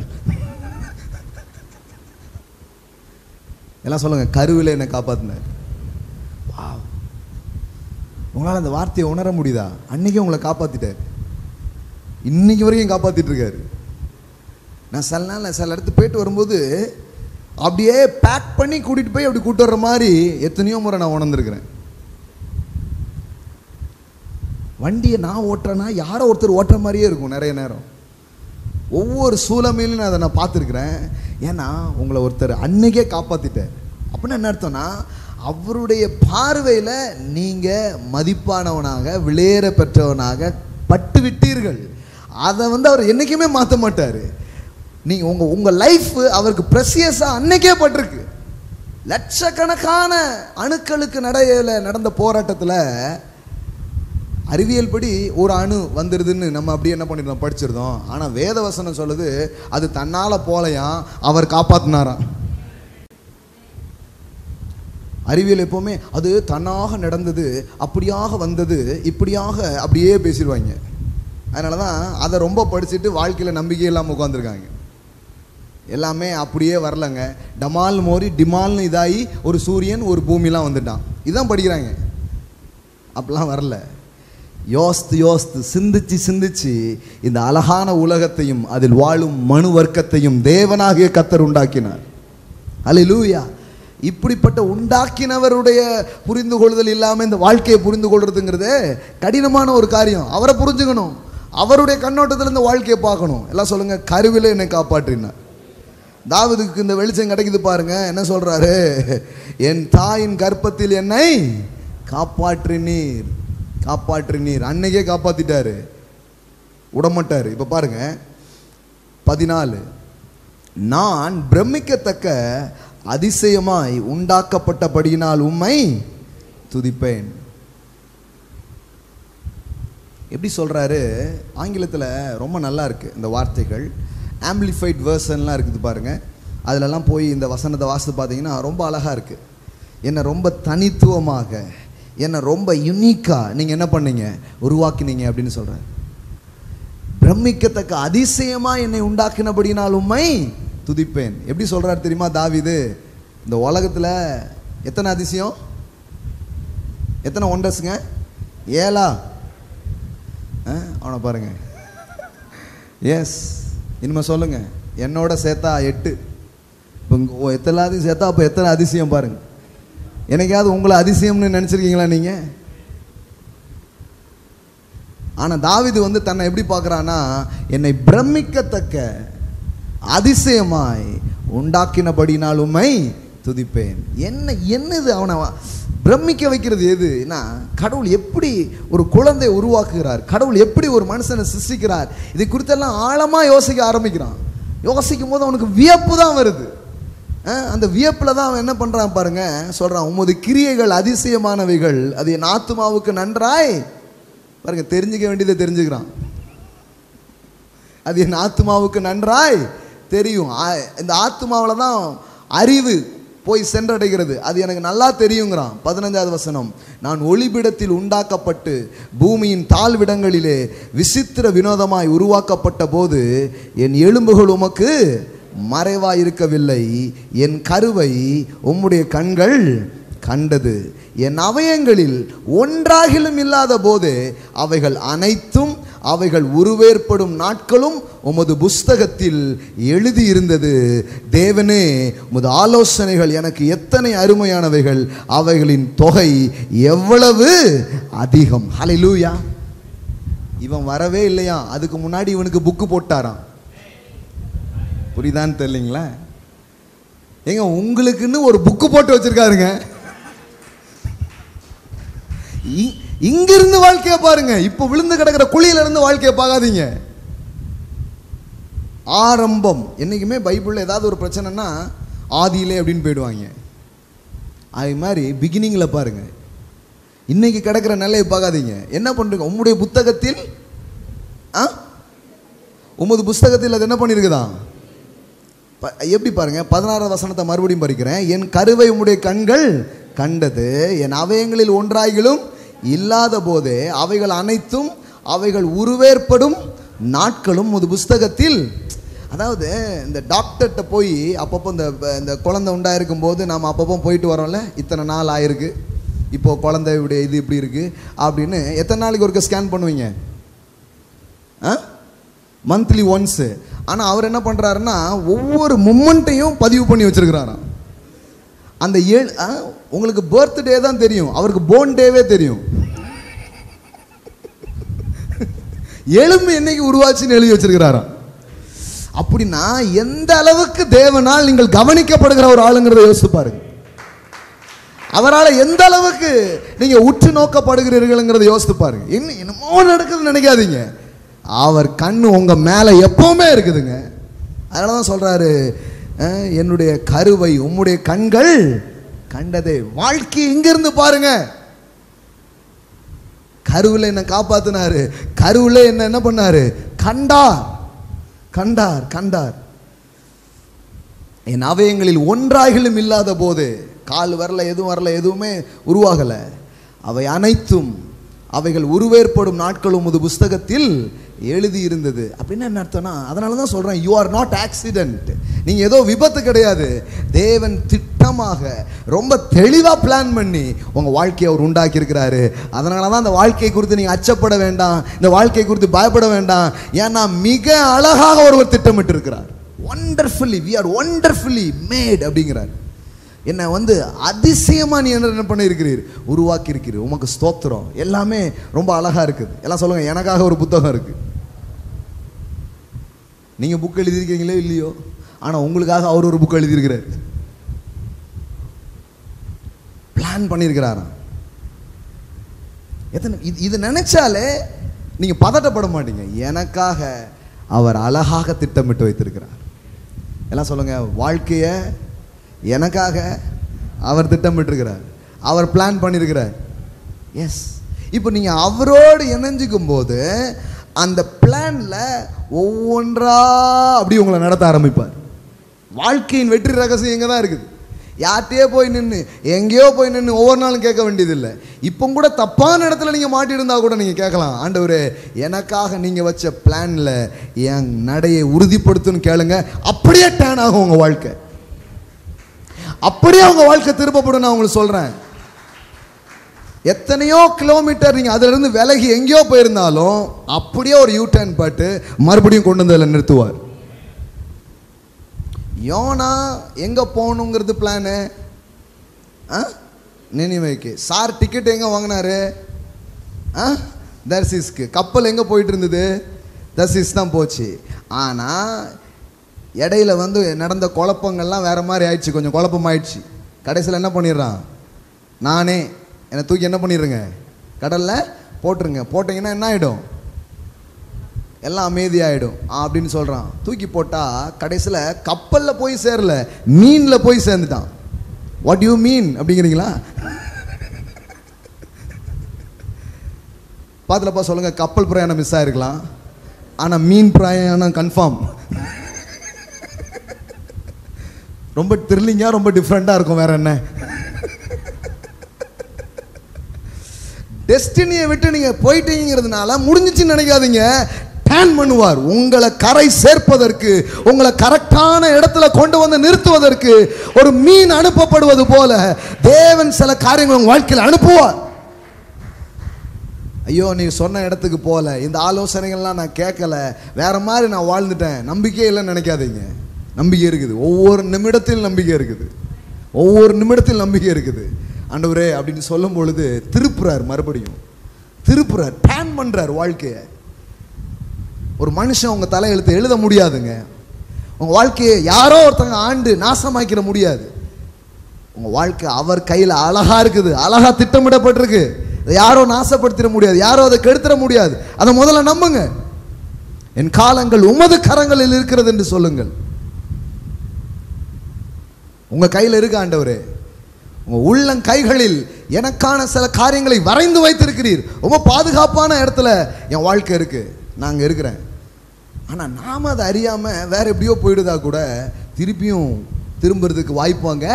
எல்லாம் சொல்லுங்க, கருவிலே என்னை காப்பாத்தினார். உங்களால் அந்த வார்த்தையை உணர முடியுதா? அன்னைக்கே உங்களை காப்பாத்திட்டார், இன்னைக்கு வரைக்கும் காப்பாத்திட்டு இருக்காரு. நான் சில நாள் சில இடத்துக்கு போயிட்டு வரும்போது அப்படியே பேக் பண்ணி கூட்டிட்டு போய் அப்படி கூட்டு வர்ற மாதிரி எத்தனையோ முறை நான் உணர்ந்திருக்கிறேன். வண்டியை நான் ஓட்டுறேன்னா யாரோ ஒருத்தர் ஓட்டுற மாதிரியே இருக்கும் நிறைய நேரம். ஒவ்வொரு சூழமையிலும் நான் அதை நான் பார்த்துருக்குறேன். ஏன்னா உங்களை ஒருத்தர் அன்னைக்கே காப்பாத்திட்டார். அப்படின்னா என்ன அர்த்தம்னா, அவருடைய பார்வையில் நீங்கள் மதிப்பானவனாக விளையேற பெற்றவனாக பட்டு விட்டீர்கள். அதை அவர் என்றைக்குமே மாற்ற மாட்டார். நீங்கள் உங்கள் லைஃப் அவருக்கு ப்ரெசியஸாக அன்னைக்கே பட்டிருக்கு. லட்சக்கணக்கான அணுக்களுக்கு நடந்த போராட்டத்தில் அறிவியல் படி ஒரு அணு வந்துடுதுன்னு நம்ம அப்படியே என்ன பண்ணிருந்தோம், படிச்சிருந்தோம். ஆனால் வேதவசனம் சொல்லுது அது தன்னால் போலையாம், அவர் காப்பாற்றினாராம். அறிவியல் எப்போவுமே அது தன்னாக நடந்தது, அப்படியாக வந்தது, இப்படியாக அப்படியே பேசிடுவாங்க. அதனால தான் அதை ரொம்ப படிச்சுட்டு வாழ்க்கையில் நம்பிக்கை இல்லாமல் உட்காந்துருக்காங்க. எல்லாமே அப்படியே வரலங்க, டமால் மோரி டிமால்னு இதாகி ஒரு சூரியன் ஒரு பூமிலாம் வந்துட்டான், இதுதான் படிக்கிறாங்க. அப்படிலாம் வரல. யோஸ்து சிந்திச்சு சிந்திச்சு இந்த அழகான உலகத்தையும் அதில் வாழும் மனு வர்க்கத்தையும் தேவனாகிய கர்த்தர் உண்டாக்கினார். அல்லேலூயா. இப்படிப்பட்ட உண்டாக்கினவருடைய புரிந்து கொள்ளுதல் இல்லாமல் இந்த வாழ்க்கையை புரிந்து கொள்றதுங்கிறது கடினமான ஒரு காரியம். அவரை புரிஞ்சுக்கணும், அவருடைய கண்ணோட்டத்தில் இந்த வாழ்க்கையை பார்க்கணும். எல்லாம் சொல்லுங்க, கருவிலே என்னை காப்பாற்றினார். தாவீதுக்கு இந்த வெளிச்சம் கிடைக்குது பாருங்க. என்ன சொல்றாரு? என் தாயின் கர்ப்பத்தில் என்னை காப்பாற்றினீர், காப்பாற்றினீர். அன்னைக்கே காப்பாத்திட்டாரு, விடமாட்டாரு. இப்ப பாருங்க 14, நான் பிரமிக்கத்தக்க அதிசயமாய் உண்டாக்கப்பட்டபடியினால் உம்மை துதிப்பேன். எப்படி சொல்றாரு? ஆங்கிலத்தில் ரொம்ப நல்லா இருக்கு இந்த வார்த்தைகள். ஆம்பிளிஃபைட் வேர்ஷன்லாம் இருக்குது பாருங்க. அதிலெல்லாம் போய் இந்த வசனத்தை வாசித்து பார்த்தீங்கன்னா ரொம்ப அழகாக இருக்கு. என்னை ரொம்ப தனித்துவமாக, என்னை ரொம்ப யுனிக்காக நீங்கள் என்ன பண்ணீங்க, உருவாக்கினீங்க அப்படின்னு சொல்கிறார். பிரமிக்கத்தக்க அதிசயமாக என்னை உண்டாக்கினபடினால் உம்மை துதிப்பேன். எப்படி சொல்கிறார் தெரியுமா தாவீது? இந்த உலகத்தில் எத்தனை அதிசயம், எத்தனை ஒண்டர்ஸுங்க? 7 அவனை பாருங்க. எஸ், இனிமே சொல்லுங்க, என்னோட சேர்த்தா 8. இப்போ எத்தனாவது சேர்த்தா அப்போ எத்தனை அதிசயம் பாருங்க. எனக்காவது உங்களை அதிசயம்னு நினச்சிருக்கீங்களா நீங்கள்? ஆனால் தாவீது தன்னை எப்படி பார்க்குறான்னா, என்னை பிரமிக்கத்தக்க அதிசயமாய் உண்டாக்கினபடினால் உம்மை துதிப்பேன். என்னது அவனை பிரமிக்க வைக்கிறது எதுனா, கடவுள் எப்படி ஒரு குழந்தையை உருவாக்குகிறார், கடவுள் எப்படி ஒரு மனுஷனை சிருஷ்டிக்கிறார், இதை குறித்தெல்லாம் ஆழமா யோசிக்க ஆரம்பிக்கிறான். யோசிக்கும் போது அவனுக்கு வியப்பு தான் வருது. அந்த வியப்புல தான் அவன் என்ன பண்றான் பாருங்க, சொல்றான், உமது கிரியைகள் அதிசயமானவைகள், அது என் ஆத்துமாவுக்கு நன்றாய் பாருங்க, தெரிஞ்சுக்க வேண்டியதை தெரிஞ்சுக்கிறான். அது என் ஆத்துமாவுக்கு நன்றாய் தெரியும். இந்த ஆத்துமாவில் தான் அறிவு போய் சென்றடைகிறது, அது எனக்கு நல்லா தெரியுங்கிறான். 15வது வசனம், நான் ஒளிபிடத்தில் உண்டாக்கப்பட்டு பூமியின் தாழ்விடங்களிலே விசித்திர வினோதமாய் உருவாக்கப்பட்ட போது என் எலும்புகள் உமக்கு மறைவாய் இருக்கவில்லை, என் கருவை உம்முடைய கண்கள் கண்டது, என் அவயங்களில் ஒன்றாகிலும் இல்லாத போது அவைகள் அனைத்தும் அவைகள் உருவேற்படும் நாட்களும் உமது புஸ்தகத்தில் எழுதியிருந்தது. தேவனே, உமது ஆலோசனைகள் எனக்கு எத்தனை அருமையானவைகள், அவைகளின் தொகை எவ்வளவு அதிகம். ஹல்லேலூயா. இவன் வரவே இல்லையா, அதுக்கு முன்னாடி இவனுக்கு புக்கு போட்டாராம். புரியுதான்னு தெரியலீங்களா? ஏங்க, உங்களுக்குன்னு ஒரு புக்கு போட்டு வச்சிருக்காருங்க. இங்கிருந்து வாழ்க்கையை பாருங்க, இப்ப விழுந்து கிடக்கிற குழியில இருந்து வாழ்க்கையை பார்க்காதீங்க. ஆரம்பம். என்னைக்குமே பைபிள்ல ஏதாவது ஒரு பிரச்சனைனா ஆதியிலே அப்படின்னு போயிடுவாங்க. அது மாதிரி பிகினிங்ல பாருங்க. இன்னைக்கு கிடக்கிற நிலையை பார்க்காதீங்க. என்ன பண்றீங்க? உம்முடைய புத்தகத்தில் உமது புஸ்தகத்தில் அது என்ன பண்ணிருக்குதான்? எப்படி பாருங்க, 16வது வசனத்தை மறுபடியும் படிக்கிறேன். என் கருவை உம்முடைய கண்கள் கண்டது, என் அவயங்களில் ஒன்றாகிலும் இல்லாத போதே அவைகள் அனைத்தும் அவைகள் உருவேற்படும் நாட்களும் உமது புஸ்தகத்தில். அதாவது இந்த டாக்டர்கிட்ட போய் அப்பப்போ இந்த குழந்தை உண்டாயிருக்கும் போது நாம் அப்பப்போ போயிட்டு வரோம்ல, இத்தனை நாள் ஆயிருக்கு, இப்போ குழந்தையுடைய இது இப்படி இருக்கு அப்படின்னு எத்தனை நாளைக்கு ஒருக்க ஸ்கேன் பண்ணுவீங்க? Monthly once. ஆனால் அவர் என்ன பண்ணுறாருன்னா ஒவ்வொரு மூமெண்ட்டையும் பதிவு பண்ணி வச்சிருக்கிறாராம். அந்த உங்களுக்கு பர்த்டே தான் தெரியும், அவருக்கு போர்ன் டேவே தெரியும். எலும்பு என்னைக்கு உருவாச்சுன்னு எழுதி வச்சிருக்கிறாராம். அப்படின்னா எந்த அளவுக்கு தேவனால் நீங்கள் கவனிக்கப்படுகிற ஒரு ஆளுங்கிறத யோசிச்சு பாருங்க. அவரால் எந்த அளவுக்கு நீங்க உற்று நோக்கப்படுகிறீர்கள்ங்கிறத யோசித்து பாருங்க. என்னமோ நடக்குதுன்னு நினைக்காதீங்க, அவர் கண்ணு உங்க மேல எப்பவுமே இருக்குதுங்க. அதனாலதான் சொல்றாரு, என்னுடைய கருவை உம்முடைய கண்கள் கண்டதே. வாழ்க்கை இங்கிருந்து பாருங்க. கருவில் என்ன காப்பாத்தினாரு, கருவில் என்ன பண்ணாரு, கண்டார் கண்டார் கண்டார். என் அவயங்களில் ஒன்றாகிலும் இல்லாத போது, கால் வரல, எதுவும் வரல, எதுவுமே உருவாகல, அவை அனைத்தும் அவைகள் உருவேற்படும் நாட்களும் உமது புஸ்தகத்தில் எழுதி இருந்தது. அப்படின்னு என்ன அர்த்தம்னா, அதனால தான் சொல்றேன், யூ ஆர் நாட் ஆக்சிடென்ட். நீங்க ஏதோ விபத்து கிடையாது. தேவன் திட்டமாக ரொம்ப தெளிவா பிளான் பண்ணி உங்க வாழ்க்கையை அவர் உண்டாக்கி இருக்கிறாரு. அதனால தான் அந்த வாழ்க்கையை குறித்து நீங்க அச்சப்பட வேண்டாம், இந்த வாழ்க்கையை குறித்து பயப்பட வேண்டாம். ஏன்னா மிக அழகாக ஒருவர் திட்டமிட்டு இருக்கிறார். Wonderfully, we are wonderfully made அப்படிங்கிறார். என்ன அதிசயமா நீ என்ன பண்ணியிருக்கிறீர், உருவாக்கி இருக்கிறீர். உமக்கு ஸ்தோத்திரம். எல்லாமே ரொம்ப அழகா இருக்குது. எல்லாம் சொல்லுங்க, எனக்காக ஒரு புத்தகம் இருக்கு. நீங்க புக் எழுதியிருக்கீங்களோ இல்லையோ, ஆனா உங்களுக்காக அவர் ஒரு புக் எழுதியிருக்கிறார், பிளான் பண்ணியிருக்கிறாராம். எத்தனை இது நினைச்சாலே நீங்க பதட்டப்பட மாட்டீங்க. எனக்காக அவர் அழகாக திட்டமிட்டு வைத்திருக்கிறார். எல்லாம் சொல்லுங்க, வாழ்க்கைய எனக்காக அவர் திட்டமிட்டிருக்கிறார், அவர் பிளான் பண்ணியிருக்கிறார். எஸ். இப்போ நீங்க அவரோடு இணைஞ்சிக்கும் போது அந்த பிளான்ல ஒவ்வொன்றா அப்படி உங்களை நடத்த ஆரம்பிப்பார். வாழ்க்கையின் வெற்றி ரகசியம் எங்க தான் இருக்குது. யார்கிட்டயே போய் நின்று எங்கேயோ போய் நின்று ஒவ்வொரு நாளும் கேட்க வேண்டியதில்லை. இப்போ கூட தப்பான இடத்துல நீங்க மாட்டியிருந்தா கூட நீங்க கேட்கலாம், ஆண்டவரே எனக்காக நீங்க வச்ச பிளான்ல என் நடையை உறுதிப்படுத்துன்னு கேளுங்க. அப்படியே டேன் ஆகும் உங்க வாழ்க்கை, அப்படியே உங்க வாழ்க்கை திருப்பப்படும். நான் உங்களுக்கு சொல்றேன், எத்தனையோ கிலோமீட்டர் நீங்க அதுல இருந்து விலகி எங்கேயோ போயிருந்தாலும் அப்படியே ஒரு யூ டர்ன் பட்டு மறுபடியும் கொண்டு வந்து அதில் நிறுத்துவார். யோனா எங்க போகணுங்கிறது பிளானு, நினிவேக்கு. சார் டிக்கெட் எங்க வாங்கினாரு, தர்சீஸ்க்கு. கப்பல் எங்க போயிட்டு இருந்தது, தர்சீஸ் தான் போச்சு. ஆனா இடையில வந்து நடந்த குழப்பங்கள்லாம் வேற மாதிரி ஆயிடுச்சு, கொஞ்சம் குழப்பமாயிடுச்சு. கடைசியில் என்ன பண்ணிடுறான், நானே என்னை தூக்கி என்ன பண்ணிடுறேங்க, கடலில் போட்டுருங்க. போட்டிங்கன்னா என்ன ஆகிடும், எல்லாம் அமைதியாகிடும் அப்படின்னு சொல்கிறான். தூக்கி போட்டால் கடைசியில் கப்பலில் போய் சேரல, மீனில் போய் சேர்ந்துட்டான். வாட் யூ மீன் அப்படிங்கிறீங்களா? பார்த்துலப்பா சொல்லுங்கள், கப்பல் பிரயாணம் மிஸ் ஆகிருக்கலாம், ஆனால் மீன் பிரயாணம் கன்ஃபார்ம். ரொம்ப த்ரில்லிங்காக ரொம்ப டிஃப்ரெண்ட்டாக இருக்கும். வேற என்ன, டெஸ்டினியை விட்டு நீங்கள் போயிட்டீங்கிறதுனால முடிஞ்சிச்சுன்னு நினைக்காதீங்க. பிளான் பண்ணுவார் உங்களை கரை சேர்ப்பதற்கு, உங்களை கரெக்டான இடத்துல கொண்டு வந்து நிறுத்துவதற்கு. ஒரு மீன் அனுப்பப்படுவது போல தேவன் சில காரியங்கள் உங்கள் வாழ்க்கையில் அனுப்புவார். ஐயோ நீ சொன்ன இடத்துக்கு போல, இந்த ஆலோசனைகள்லாம் நான் கேட்கல, வேற மாதிரி நான் வாழ்ந்துட்டேன், நம்பிக்கையே இல்லைன்னு நினைக்காதீங்க. நம்பிக்கை இருக்குது, ஒவ்வொரு நிமிடத்தில் நம்பிக்கை இருக்குது, ஒவ்வொரு நிமிடத்தில் நம்பிக்கை இருக்குது. ஆண்டவரே அப்படின்னு சொல்லும் பொழுது திருப்புறார், மறுபடியும் திருப்புறார், பிளான் பண்றார் வாழ்க்கையை. ஒரு மனுஷன் உங்க தலையெழுத்து எழுத முடியாதுங்க. உங்க வாழ்க்கையை யாரோ ஒருத்தங்க ஆண்டு நாசமாக்கிட முடியாது. உங்க வாழ்க்கை அவர் கையில் அழகா இருக்குது, அழகா திட்டமிடப்பட்டிருக்கு. யாரோ நாசப்படுத்திட முடியாது, யாரோ அதை கெடுத்துட முடியாது. அதை முதல்ல நம்புங்க. என் காலங்கள் உமது கரங்களில் இருக்கிறது என்று சொல்லுங்கள். உங்க கையில் இருக்கு ஆண்டவரே, உங்க உள்ளங் கைகளில் எனக்கான சில காரியங்களை வரைந்து வைத்திருக்கிறீர். ரொம்ப பாதுகாப்பான இடத்துல என் வாழ்க்கை இருக்கு, நாங்க இருக்கிறேன். ஆனா நாம அதை அறியாம வேற எப்படியோ போயிடுதா கூட திருப்பியும் திரும்புறதுக்கு வாய்ப்பாங்க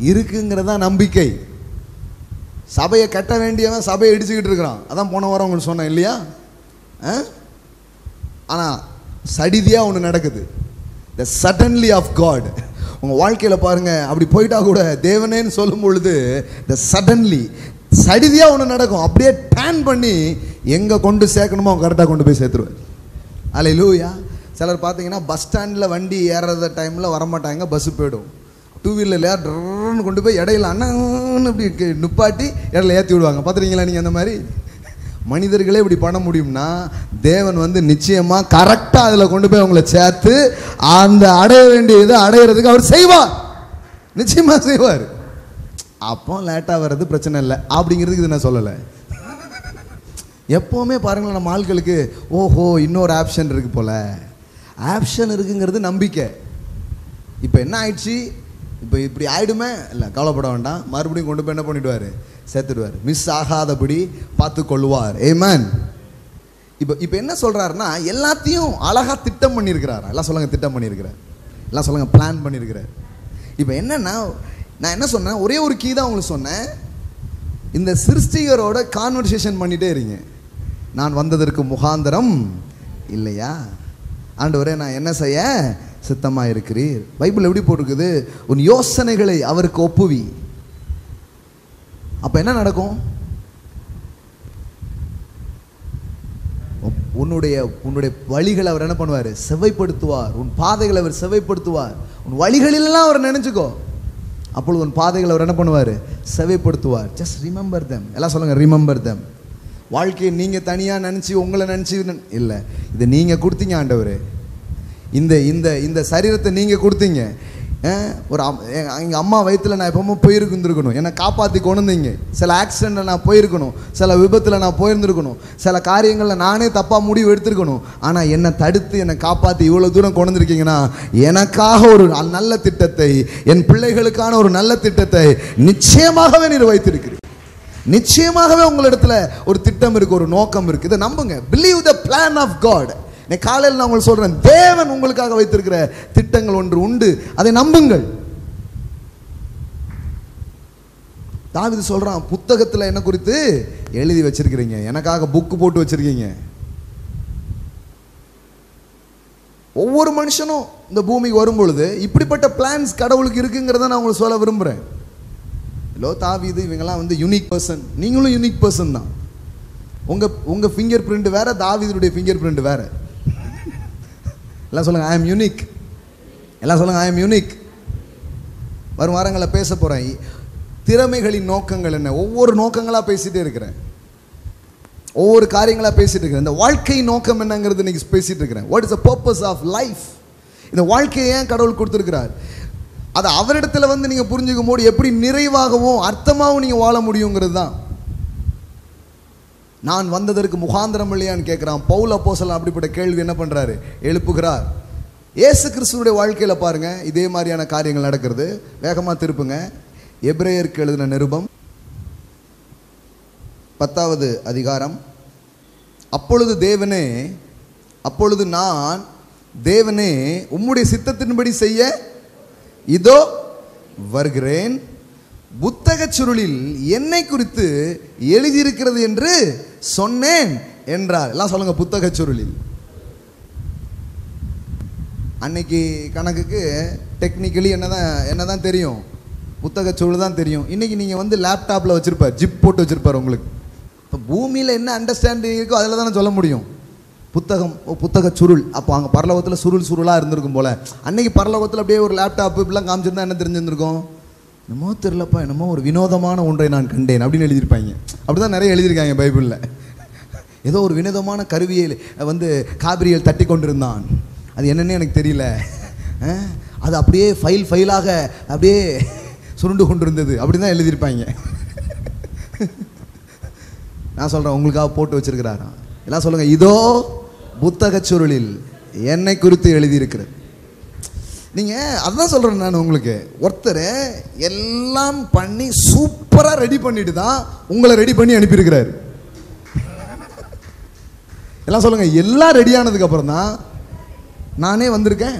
இருக்குங்கிறதா நம்பிக்கை. சபையை கட்ட வேண்டியவன் சபையை இடிச்சுக்கிட்டு இருக்கிறான். அதான் போன வாரம் உங்களுக்கு சொன்னேன் இல்லையா? ஆனால் சடிதியாக ஒன்று நடக்குது, த சடன்லி ஆஃப் காட். உங்கள் வாழ்க்கையில் பாருங்கள், அப்படி போயிட்டா கூட தேவனேன்னு சொல்லும் பொழுது த சடன்லி சடிதியாக ஒன்று நடக்கும். அப்படியே பிளான் பண்ணி எங்கே கொண்டு சேர்க்கணுமோ அவங்க கரெக்டாக கொண்டு போய் சேர்த்துருவார். அல்லேலூயா. சிலர் பார்த்தீங்கன்னா பஸ் ஸ்டாண்டில் வண்டி ஏறுற டைமில் வரமாட்டாங்க, பஸ்ஸு போயிடும். டூ வீலரில் ட்ரன்னு கொண்டு போய் இடையில அண்ணன் இப்படி நிப்பாட்டி இடையில ஏற்றி விடுவாங்க. பார்த்துருக்கீங்களா நீங்கள்? அந்த மாதிரி மனிதர்களே இப்படி பண்ண முடியும்னா தேவன் வந்து நிச்சயமாக கரெக்டாக அதில் கொண்டு போய் அவங்கள சேர்த்து அந்த அடைய வேண்டிய இதை அடையிறதுக்கு அவர் செய்வார், நிச்சயமாக செய்வார். அப்போ லேட்டாக வர்றது பிரச்சனை இல்லை அப்படிங்கிறதுக்கு இது நான் சொல்லலை. எப்போவுமே பாருங்களேன், நம்ம ஆட்களுக்கு ஓஹோ இன்னொரு ஆப்ஷன் இருக்குது போல், ஆப்ஷன் இருக்குங்கிறது நம்பிக்கை. இப்போ என்ன ஆயிடுச்சு, இப்போ இப்படி ஆயிடுமே இல்லை, கவலைப்பட வேண்டாம், மறுபடியும் கொண்டு போய் என்ன பண்ணிடுவார், சேர்த்துடுவார், மிஸ் ஆகாதபடி பார்த்து கொள்வார். ஆமென். இப்போ என்ன சொல்கிறாருன்னா எல்லாத்தையும் அழகாக திட்டம் பண்ணியிருக்கிறார். எல்லாம் சொல்லுங்கள் திட்டம் பண்ணியிருக்கிறார், எல்லாம் சொல்லுங்கள் பிளான் பண்ணியிருக்கிறார். இப்போ என்னன்னா நான் என்ன சொன்னேன், ஒரே ஒரு கீ தான் உங்களுக்கு சொன்னேன். இந்த சிருஷ்டிகரோட கான்வர்சேஷன் பண்ணிகிட்டே இருங்க. நான் வந்ததற்கு முகாந்தரம் இல்லையா ஆண்டவரே, நான் என்ன செய்ய சித்தமாக இருக்கிறீர். பைபிள் எப்படி போட்டிருக்குது, உன் யோசனைகளை அவருக்கு ஒப்புவி. அப்போ என்ன நடக்கும், உன்னுடைய வழிகளை அவர் என்ன பண்ணுவார், செவ்வைப்படுத்துவார். உன் பாதைகளை அவர் செவ்வைப்படுத்துவார். உன் வழிகளெல்லாம் அவர் நினைச்சுக்கோ, அப்பொழுது உன் பாதைகளை அவர் என்ன பண்ணுவார், செவ்வைப்படுத்துவார். Just remember them. எல்லாம் சொல்லுங்க, ரிமெம்பர் தெம். வாழ்க்கையை நீங்கள் தனியாக நினச்சி உங்களை நினச்சி இல்லை, இதை நீங்கள் கொடுத்தீங்க ஆண்டவரே. இந்த இந்த இந்த சரீரத்தை நீங்கள் கொடுத்தீங்க. ஒரு எங்கள் அம்மா வயிற்றில் நான் எப்பவுமே போயிருந்துருக்கணும், என்னை காப்பாற்றி கொண்டுந்தீங்க. சில ஆக்சிடெண்ட்டில் நான் போயிருக்கணும், சில விபத்தில் நான் போயிருந்துருக்கணும், சில காரியங்களில் நானே தப்பாக முடிவு எடுத்துருக்கணும். ஆனால் என்னை தடுத்து என்னை காப்பாற்றி இவ்வளோ தூரம் கொண்டு வந்திருக்கீங்கன்னா எனக்காக ஒரு நல்ல திட்டத்தை, என் பிள்ளைகளுக்கான ஒரு நல்ல திட்டத்தை நிச்சயமாகவே நீர் வைத்திருக்கிறீர். நிச்சயமாகவே உங்களிடத்துல ஒரு திட்டம் இருக்கு, ஒரு நோக்கம் இருக்கு. இதை நம்புங்க. Believe the plan of God. காலையில் நான் உங்களுக்கு சொல்றேன், தேவன் உங்களுக்காக வைத்திருக்கிற திட்டங்கள் ஒன்று உண்டு, அதை நம்புங்கள். தாவீது சொல்றான், புத்தகத்தில் என்ன குறித்து எழுதி வச்சிருக்கிறீங்க, எனக்காக புக்கு போட்டு வச்சிருக்கீங்க. ஒவ்வொரு மனுஷனும் இந்த பூமிக்கு வரும் பொழுது இப்படிப்பட்ட பிளான்ஸ் கடவுளுக்கு இருக்குங்கிறத நான் உங்களுக்கு சொல்ல விரும்புகிறேன். லோ தாவீது இவங்கெல்லாம் வந்து யூனிக் பர்சன், நீங்களும் யூனிக் பர்சன் தான். உங்கள் ஃபிங்கர் பிரிண்ட் வேற, தாவீதுடைய ஃபிங்கர் பிரிண்ட் வேற. எல்லாம் சொல்லுங்க, ஐ எம் யூனிக். எல்லாம் சொல்லுங்க, ஐ எம் யூனிக். வரும் வாரங்களில் பேச போகிறேன், திறமைகளின் நோக்கங்கள் என்ன. ஒவ்வொரு நோக்கங்களாக பேசிகிட்டே இருக்கிறேன், ஒவ்வொரு காரியங்களாக பேசிகிட்டு இருக்கிறேன். இந்த வாழ்க்கை நோக்கம் என்னங்கிறது இன்னைக்கு பேசிகிட்டு இருக்கிறேன். What is the purpose of life? இந்த வாழ்க்கையை ஏன் கடவுள் கொடுத்துருக்கிறார்? அதை அவரிடத்துல வந்து நீங்கள் புரிஞ்சுக்கும் போது எப்படி நிறைவாகவும் அர்த்தமாகவும் நீங்கள் வாழ முடியுங்கிறது தான். நான் வந்ததற்கு முகாந்திரம் இல்லையான்னு கேட்குறான் பவுல் அப்போஸ்தலன். அப்படிப்பட்ட கேள்வி என்ன பண்ணுறாரு? எழுப்புகிறார். இயேசு கிறிஸ்துவுடைய வாழ்க்கையில் பாருங்கள் இதே மாதிரியான காரியங்கள் நடக்கிறது. வேகமாக திருப்புங்க. எபிரேயருக்கு எழுதின நிருபம் 10வது அதிகாரம். அப்பொழுது நான் தேவனே உம்முடைய சித்தத்தின்படி செய்ய இதோ வருகிறேன், புத்தகச் சுருளில் என்னை குறித்து எழுதியிருக்கிறது என்று சொன்னேன் என்றார். எல்லாம் சொல்லுங்க, புத்தகச் சுருளில். அன்னைக்கு கணக்குக்கு டெக்னிக்கலி என்னதான் தெரியும்? புத்தகச் சுருள் தான் தெரியும். இன்னைக்கு நீங்கள் வந்து லேப்டாப்பில் வச்சுருப்பார், ஜிப் போட்டு வச்சுருப்பார். உங்களுக்கு இப்போ பூமியில் என்ன அண்டர்ஸ்டாண்டிங் இருக்கோ அதில் தானே சொல்ல முடியும். புத்தகச் சுருள். அப்போ அங்கே பரலோகத்தில் சுருளாக இருந்திருக்கும் போல். அன்னைக்கு பரலோகத்தில் அப்படியே ஒரு லேப்டாப்பு இப்படிலாம் காமிச்சிருந்தா என்ன தெரிஞ்சிருந்திருக்கும்? என்னமோ தெரிலப்பா, என்னமோ ஒரு வினோதமான ஒன்றை நான் கண்டேன் அப்படின்னு எழுதியிருப்பாங்க. அப்படி தான் நிறைய எழுதியிருக்காங்க பைபிளில். ஏதோ ஒரு வினோதமான கருவியை வந்து காபிரியல் தட்டி கொண்டிருந்தான், அது என்னன்னே எனக்கு தெரியல, அது அப்படியே ஃபைலாக அப்படியே சுருண்டு கொண்டிருந்தது, அப்படி தான் எழுதியிருப்பாங்க. நான் சொல்கிறேன், உங்களுக்காக போட்டு வச்சிருக்கிறாரா? எல்லாம் சொல்லுங்க, இதோ புத்தகச் சுருளில் என்னை குறித்து எழுதியிருக்கிறது. நீங்கள் அதுதான் சொல்கிறேன் நான் உங்களுக்கு. ஒருத்தர் எல்லாம் பண்ணி சூப்பராக ரெடி பண்ணிட்டு தான் உங்களை ரெடி பண்ணி அனுப்பியிருக்கிறாரு. எல்லாம் சொல்லுங்க, எல்லாம் ரெடியானதுக்கு அப்புறம் தான் நானே வந்திருக்கேன்.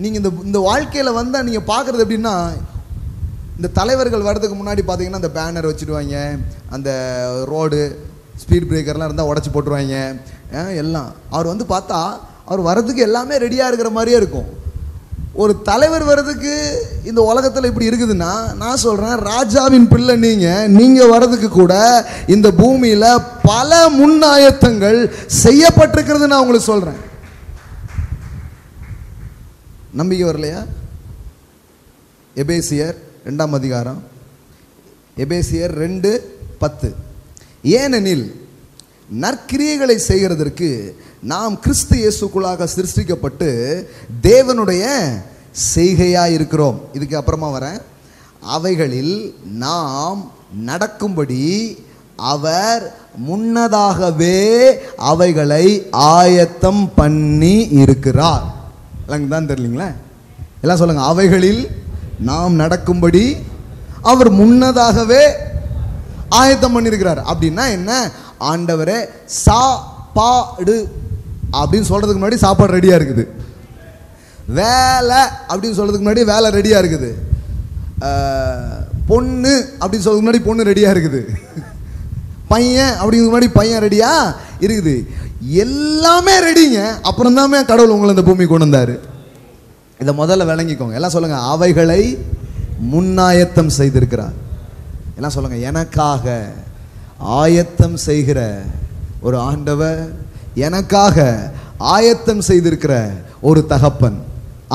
நீங்கள் இந்த வாழ்க்கையில் வந்தால் நீங்கள் பார்க்குறது எப்படின்னா, இந்த தலைவர்கள் வர்றதுக்கு முன்னாடி பார்த்தீங்கன்னா அந்த பேனர் வச்சுடுவாங்க, அந்த ரோடு ஸ்பீட் பிரேக்கர்லாம் இருந்தால் உடச்சி போட்டுருவாங்க எல்லாம். அவர் வந்து பார்த்தா அவர் வர்றதுக்கு எல்லாமே ரெடியாக இருக்கிற மாதிரியே இருக்கும். ஒரு தலைவர் வர்றதுக்கு இந்த உலகத்தில் இப்படி இருக்குதுன்னா, நான் சொல்கிறேன், ராஜாவின் பிள்ளை நீங்கள் வர்றதுக்கு கூட இந்த பூமியில் பல முன்னாயத்தங்கள் செய்யப்பட்டிருக்கிறது நான் உங்களுக்கு சொல்கிறேன். நம்பிக்கை வரலையா? எபேசியர் 2ஆம் அதிகாரம், எபேசியர் 2:10. ஏனெனில் நற்கிரியைகளை செய்கிறதற்கு நாம் கிறிஸ்து இயேசுக்குள்ளாக சிருஷ்டிக்கப்பட்டு தேவனுடைய செய்கையாக இருக்கிறோம். இதுக்கு அப்புறமா வரேன். அவைகளில் நாம் நடக்கும்படி அவர் முன்னதாகவே அவைகளை ஆயத்தம் பண்ணி இருக்கிறார். தான் தெரியலீங்களா? எல்லாம் சொல்லுங்க, அவைகளில் நாம் நடக்கும்படி அவர் முன்னதாகவே ஆயத்தம் பண்ணியிருக்கிறார். அப்படின்னா என்ன? ஆண்டவரே சாப்பாடு அப்படின்னு சொல்றதுக்கு முன்னாடி சாப்பாடு ரெடியா இருக்குது. வேலை அப்படின்னு சொல்றதுக்கு முன்னாடி வேலை ரெடியா இருக்குது. பொண்ணு அப்படின்னு சொல்றதுக்கு முன்னாடி பொண்ணு ரெடியா இருக்குது. பையன் அப்படிங்கிறது முன்னாடி பையன் ரெடியா இருக்குது. எல்லாமே ரெடிங்க. அப்புறம் தான் கடவுள் உங்களை இந்த பூமி கொண்டு வந்தாரு. இதை முதல்ல விளங்கிக்கோங்க. எல்லாம் சொல்லுங்க, அவைகளை முன்னாயத்தம் செய்திருக்கிறார். எல்லாம் சொல்லுங்க, எனக்காக ஆயத்தம் செய்கிற ஒரு ஆண்டவர், எனக்காக ஆயத்தம் செய்திருக்கிற ஒரு தகப்பன்.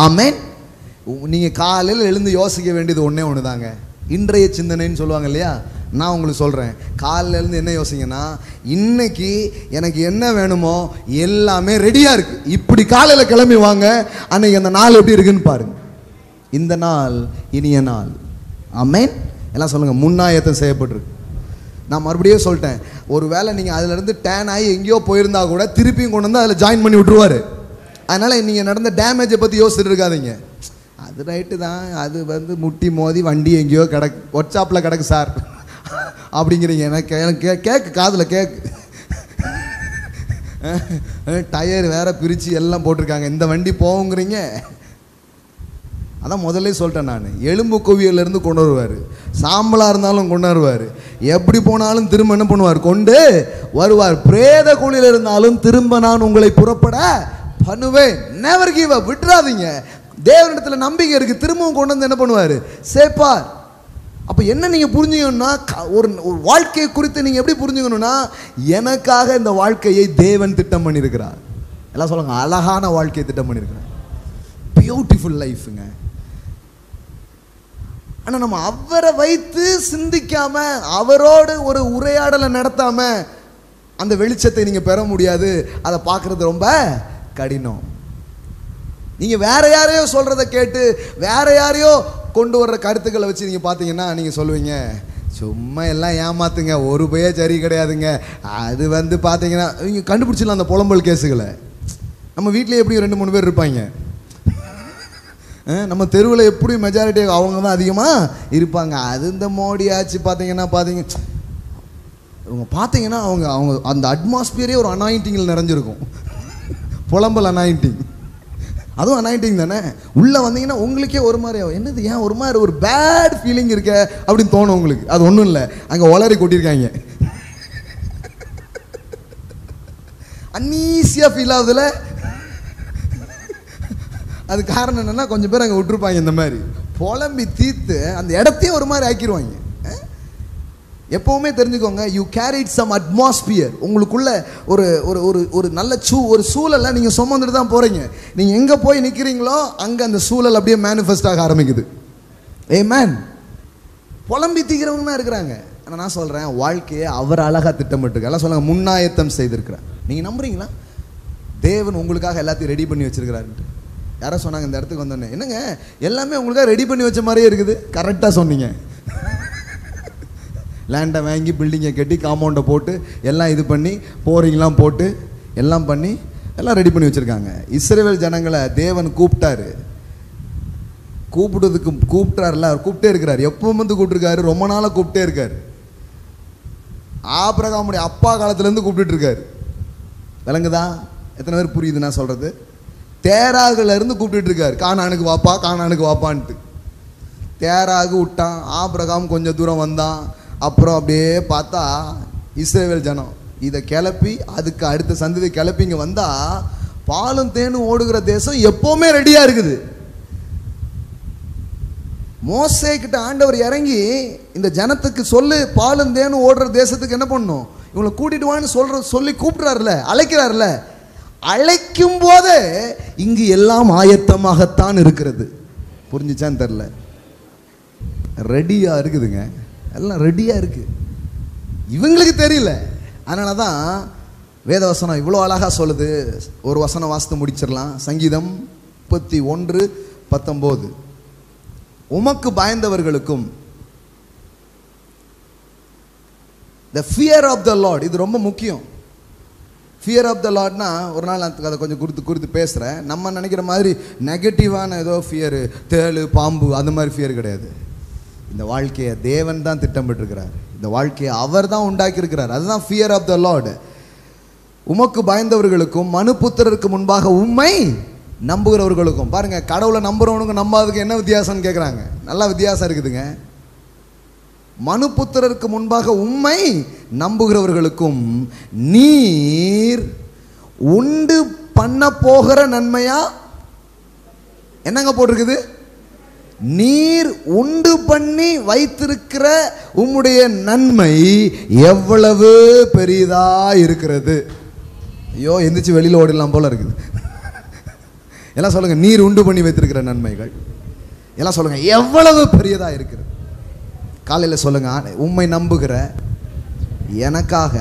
ஆமென். நீங்க காலையில் எழுந்து யோசிக்க வேண்டியது ஒண்ணு தாங்க, இன்றைய சிந்தனைன்னு சொல்லுவாங்க இல்லையா? நான் உங்களுக்கு சொல்கிறேன், காலையில் இருந்து என்ன யோசிங்கன்னா, இன்னைக்கு எனக்கு என்ன வேணுமோ எல்லாமே ரெடியாக இருக்குது. இப்படி காலையில் கிளம்பி வாங்க, அன்னைக்கு அந்த நாள் எப்படி இருக்குன்னு பாருங்க. இந்த நாள் இனிய நாள். ஆமென். எல்லாம் சொல்லுங்கள், முன்னாயத்தம் செய்யப்பட்டிருக்கு. நான் மறுபடியும் சொல்லிட்டேன், ஒரு வேளை நீங்கள் அதிலிருந்து டேன் ஆகி எங்கேயோ போயிருந்தா கூட திருப்பியும் கொண்டு வந்து அதில் ஜாயின் பண்ணி விட்டுருவார். அதனால் நீங்கள் நடந்த டேமேஜை பற்றி யோசிச்சுட்டு இருக்காதீங்க. அது ரைட்டு தான், அது வந்து முட்டி மோதி வண்டி எங்கேயோ ஒர்க் ஷாப்பில் கிடக்கு சார் அப்படிங்கிறீங்க. எனக்கு கேக்கு காதில் கேக்கு, டயர் வேற பிரித்து எல்லாம் போட்டிருக்காங்க, இந்த வண்டி போகுங்கிறீங்க. அதான் முதல்ல சொல்லிட்டேன் நான், எலும்பு குவியலேருந்து கொண்டு வருவார், சாம்பலாக இருந்தாலும் கொண்டு வருவார், எப்படி போனாலும் திரும்ப என்ன பண்ணுவார், கொண்டு வருவார். பிரேத குழியில் இருந்தாலும் திரும்ப நான் உங்களை புறப்பட பண்ணுவேன். நெவர் கிவ் அப், விட்டுறாதீங்க. தேவனிடத்தில் நம்பிக்கை இருக்குது, திரும்பவும் கொண்டு வந்து என்ன பண்ணுவார், சேர்ப்பார். அப்போ என்ன நீங்கள் புரிஞ்சுக்கணும்னா, ஒரு வாழ்க்கையை குறித்து நீங்கள் எப்படி புரிஞ்சுக்கணும்னா, எனக்காக இந்த வாழ்க்கையை தேவன் திட்டம் பண்ணியிருக்கிறார். எல்லாம் சொல்லுங்க, அழகான வாழ்க்கையை திட்டம் பண்ணியிருக்கிறார். பியூட்டிஃபுல் லைஃபுங்க. ஆனால் நம்ம அவரை வைத்து சிந்திக்காம, அவரோடு ஒரு உரையாடலை நடத்தாம அந்த வெளிச்சத்தை நீங்கள் பெற முடியாது. அதை பார்க்குறது ரொம்ப கடினம். நீங்கள் வேற யாரையோ சொல்கிறத கேட்டு வேற யாரையோ கொண்டு வர்ற கருத்துக்களை வச்சு நீங்கள் பார்த்தீங்கன்னா நீங்கள் சொல்லுவீங்க, சும்மா எல்லாம் ஏமாத்துங்க, ஒரு பைய சரி கிடையாதுங்க. அது பார்த்தீங்கன்னா நீங்கள் கண்டுபிடிச்சிடலாம் அந்த புலம்பல் கேஸுகளை. நம்ம வீட்டிலே எப்படி 2-3 பேர் இருப்பாங்க, நம்ம தெருவில் எப்படி மெஜாரிட்டி அவங்க தான் அதிகமாக இருப்பாங்க. அது இந்த மோடி ஆச்சு பார்த்தீங்கன்னா அவங்க அந்த அட்மாஸ்பியரே ஒரு அனாயிண்டிங்கில் நிறைஞ்சிருக்கும். புலம்பல் அனாயிண்டிங், அதுவும் அனாயிண்டிங் தானே. உள்ளே வந்தீங்கன்னா உங்களுக்கே ஒரு மாதிரி என்னது, ஏன் ஒரு மாதிரி ஒரு பேட் ஃபீலிங் இருக்க அப்படின்னு தோணும் உங்களுக்கு. அது ஒன்றும் இல்லை, அங்கே ஒளரி கொட்டியிருக்காங்க. அன்னீசியாக ஃபீல் ஆகுதுல. அது காரணம் என்னன்னா, கொஞ்சம் பேர் அங்கே விட்டுருப்பாங்க, இந்த மாதிரி புலம்பி தீர்த்து அந்த இடத்தையும் ஒரு மாதிரி ஆக்கிடுவாங்க. எப்பவுமே தெரிஞ்சுக்கோங்க, யூ கேரிட் சம் அட்மாஸ்பியர். உங்களுக்குள்ள ஒரு ஒரு ஒரு ஒரு நல்ல ஒரு சூழலை நீங்கள் சுமந்துட்டு தான் போகிறீங்க. நீங்கள் எங்கே போய் நிற்கிறீங்களோ அங்கே அந்த சூழல் அப்படியே மேனிஃபெஸ்ட் ஆக ஆரம்பிக்குது. ஆமென். புலம்பி தீக்கிறவங்க தான் இருக்கிறாங்க. ஆனால் நான் சொல்கிறேன், வாழ்க்கையை அவர் அழகாக திட்டமிட்டுருக்க. எல்லாம் சொல்லுங்கள், முன்னாயத்தம் செய்திருக்கிறார். நீங்கள் நம்புறீங்களா? தேவன் உங்களுக்காக எல்லாத்தையும் ரெடி பண்ணி வச்சிருக்கிறாருன்ட்டு. யாரோ சொன்னாங்க இந்த இடத்துக்கு வந்தோன்னே, என்னங்க எல்லாமே உங்களுக்காக ரெடி பண்ணி வச்ச மாதிரியே இருக்குது. கரெக்டாக சொன்னீங்க. லேண்டை வாங்கி பில்டிங்கை கட்டி காம்பவுண்டை போட்டு எல்லாம் இது பண்ணி போரிங்லாம் போட்டு எல்லாம் பண்ணி எல்லாம் ரெடி பண்ணி வச்சுருக்காங்க. இஸ்ரவேல் ஜனங்களை தேவன் கூப்பிட்டாரு. கூப்பிட்டார்ல, அவர் கூப்பிட்டே இருக்கிறார். எப்பவும் கூப்பிட்டுருக்காரு, ரொம்ப நாளாக கூப்பிட்டே இருக்காரு. ஆபிரகாமுடைய அப்பா காலத்துலேருந்து கூப்பிட்டுட்டு இருக்காரு. விளங்குதா? எத்தனை பேர் புரியுது நான் சொல்கிறது? தேராகுலேருந்து கூப்பிட்டுட்டு இருக்காரு, கானானுக்கு வாப்பா, கானானுக்கு வாப்பான்ட்டு. தேராகு விட்டான், ஆபிரகாம் கொஞ்சம் தூரம் வந்தான். அப்புறம் அப்படியே பார்த்தா இஸ்ரவேல் ஜனம் இதை கிளப்பி அதுக்கு அடுத்த சந்ததி கிளப்பி இங்கே வந்தால் பாலும் தேனும் ஓடுகிற தேசம் எப்போவுமே ரெடியாக இருக்குது. மோசே கிட்ட ஆண்டவர் இறங்கி இந்த ஜனத்துக்கு சொல்லு, பாலும் தேனும் ஓடுற தேசத்துக்கு என்ன பண்ணணும், இவங்களை கூட்டிட்டு வான்னு சொல்லி கூப்பிட்றாருல, அழைக்கிறாருல. அழைக்கும் போதே இங்கு எல்லாம் ஆயத்தமாகத்தான் இருக்கிறது. புரிஞ்சுச்சான்னு தெரில, ரெடியாக இருக்குதுங்க, எல்லாம் ரெடியாக இருக்குது. இவங்களுக்கு தெரியல. அதனால தான் வேதவசனம் இவ்வளோ அழகாக சொல்லுது. ஒரு வசனம் வாசித்து முடிச்சிடலாம். சங்கீதம் 31:19. உமக்கு பயந்தவர்களுக்கும், the fear of the Lord, இது ரொம்ப முக்கியம். ஃபியர் ஆஃப் த லார்ட்னா, ஒரு நாள் நான் அதை கொஞ்சம் குறித்து பேசுகிறேன். நம்ம நினைக்கிற மாதிரி நெகட்டிவான ஏதோ ஃபியரு, தேளு பாம்பு அந்த மாதிரி ஃபியர் கிடையாது. இந்த வாழ்க்கையை தேவன் தான் திட்டமிட்டிருக்கிறார். இந்த வாழ்க்கையை அவர் தான் உண்டாக்கியிருக்கிறார். அதுதான் ஃபியர் ஆஃப் த லார்டு. உமக்கு பயந்தவர்களுக்கும் மனுபுத்திரருக்கு முன்பாக உம்மை நம்புகிறவர்களுக்கும். பாருங்க, கடவுளை நம்புறவனுக்கு நம்பாததுக்கு என்ன வித்தியாசம்னு கேட்குறாங்க. நல்லா வித்தியாசம் இருக்குதுங்க. மனுபுத்திரருக்கு முன்பாக உம்மை நம்புகிறவர்களுக்கும் நீர் உண்டு பண்ண போகிற நன்மையா என்னங்க போட்டிருக்குது? நீர் உண்டு பண்ணி வைத்திருக்கிற உம்முடைய நன்மை எவ்வளவு பெரியதா இருக்கிறது. ஐயோ, எந்திரிச்சு வெளியில் ஓடிடலாம் போல இருக்குது. எல்லாம் சொல்லுங்க, நீர் உண்டு பண்ணி வைத்திருக்கிற நன்மைகள் எல்லாம் சொல்லுங்க எவ்வளவு பெரியதா இருக்கிறது. காலையில் சொல்லுங்க, உம்மை நம்புகிற எனக்காக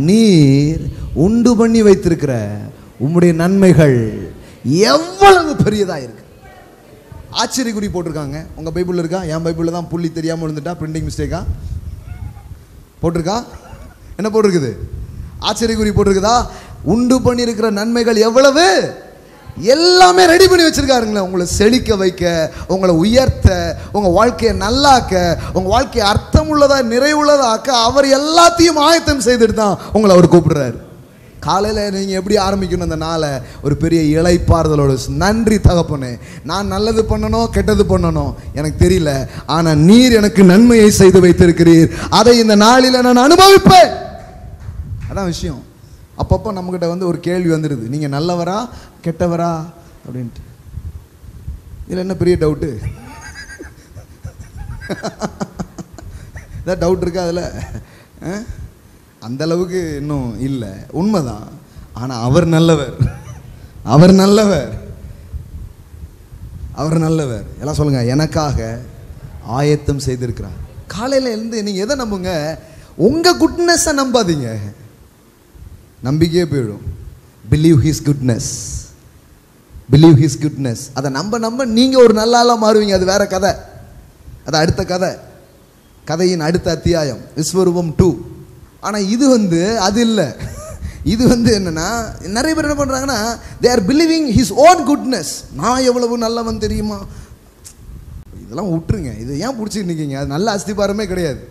நீர் உண்டு பண்ணி வைத்திருக்கிற உம்முடைய நன்மைகள் எவ்வளவு பெரியதா இருக்கு. ஆச்சரிய குறி போட்டிருக்காங்க. உங்க பைபிள் இருக்கா? என் பைபிளில் தான் புள்ளி தெரியாமல் இருந்துட்டா, பிரிண்டிங் மிஸ்டேக்கா போட்டிருக்கா? என்ன போட்டிருக்குது? ஆச்சரிய குறி போட்டிருக்குதா? உண்டு பண்ணி இருக்கிற நன்மைகள் எவ்வளவு, எல்லாமே ரெடி பண்ணி வச்சிருக்காருங்களே. உங்களை செழிக்க வைக்க, உங்களை உயர்த்த, உங்க வாழ்க்கையை நல்லாக்க, உங்க வாழ்க்கையை அர்த்தமுள்ளதா நிறைவுள்ளதாக்க அவர் எல்லாத்தையும் ஆயத்தம் செய்துட்டு தான் உங்களை அவர் கூப்பிடுறாரு. காலையில் நீங்கள் எப்படி ஆரம்பிக்கணும் அந்த நாளை? ஒரு பெரிய இளைப்பாறுதலோடு, நன்றி தகப்பனே, நான் நல்லது பண்ணணும் கெட்டது பண்ணணும் எனக்கு தெரியல, ஆனால் நீர் எனக்கு நன்மையை செய்து வைத்திருக்கிறீர், அதை இந்த நாளில் நான் அனுபவிப்பேன். அதான் விஷயம். அப்பப்போ நம்மக்கிட்ட ஒரு கேள்வி வந்துடுது, நீங்கள் நல்லவரா கெட்டவரா அப்படின்ட்டு. இதில் என்ன பெரிய டவுட்டு? ஏதாவது டவுட் இருக்கா அதில்? அந்த அளவுக்கு இன்னும் இல்லை, உண்மைதான். ஆனால் அவர் நல்லவர், அவர் நல்லவர், அவர் நல்லவர். எல்லாம் சொல்லுங்க, எனக்காக ஆயத்தம் செய்திருக்கிறார். காலையில் இருந்து நீங்கள் எதை நம்புங்க? உங்கள் குட்னஸை நம்பாதீங்க, நம்பிக்கையே போயிடும். Believe his goodness. Believe his goodness. அதை நம்ப நீங்கள் ஒரு நல்ல ஆளாக மாறுவீங்க. அது வேற கதை, அது அடுத்த கதை, கதையின் அடுத்த அத்தியாயம் விஸ்வரூபம் 2. ஆனால் இது அது இல்லை. இது என்னன்னா, நிறைய பேர் என்ன பண்ணுறாங்கன்னா, they are believing his own goodness. நான் எவ்வளவு நல்லவன் தெரியுமா? இதெல்லாம் விட்டுருங்க. இது ஏன் பிடிச்சிட்டு நிற்கீங்க? அது நல்ல அஸ்திபாரமே கிடையாது.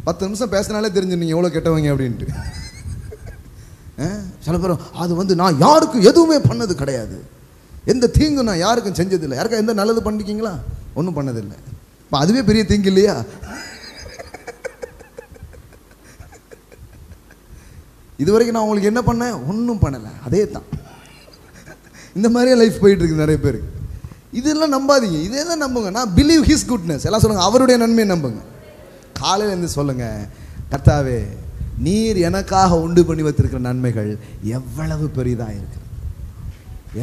10 நிமிஷம் பேசினாலே தெரிஞ்சு நீங்கள் எவ்வளோ கெட்டவங்க அப்படின்ட்டு. சில பேர் அது நான் யாருக்கும் எதுவுமே பண்ணது கிடையாது, எந்த தீங்கு நான் யாருக்கும் செஞ்சதில்லை. யாருக்கா எந்த நல்லது பண்ணிருக்கீங்களா? ஒன்றும் பண்ணதில்லை. இப்போ அதுவே பெரிய தீங்கு இல்லையா? இது வரைக்கும் நான் உங்களுக்கு என்ன பண்ணேன்? ஒன்றும் பண்ணலை. அதே தான். இந்த மாதிரியே லைஃப் போயிட்டு இருக்கு நிறைய பேருக்கு. இதெல்லாம் நம்பாதீங்க, இதே தான் நம்புங்க. நான் பிலீவ் ஹிஸ் குட்னஸ். எல்லாம் சொல்லுங்க, அவருடைய நன்மையை நம்புங்க. காலையில் இருந்து சொல்லுங்க, கர்த்தாவே நீர் எனக்காக உண்டு பண்ணி வைத்திருக்கிற நன்மைகள் எவ்வளவு பெரிதாக இருக்கு,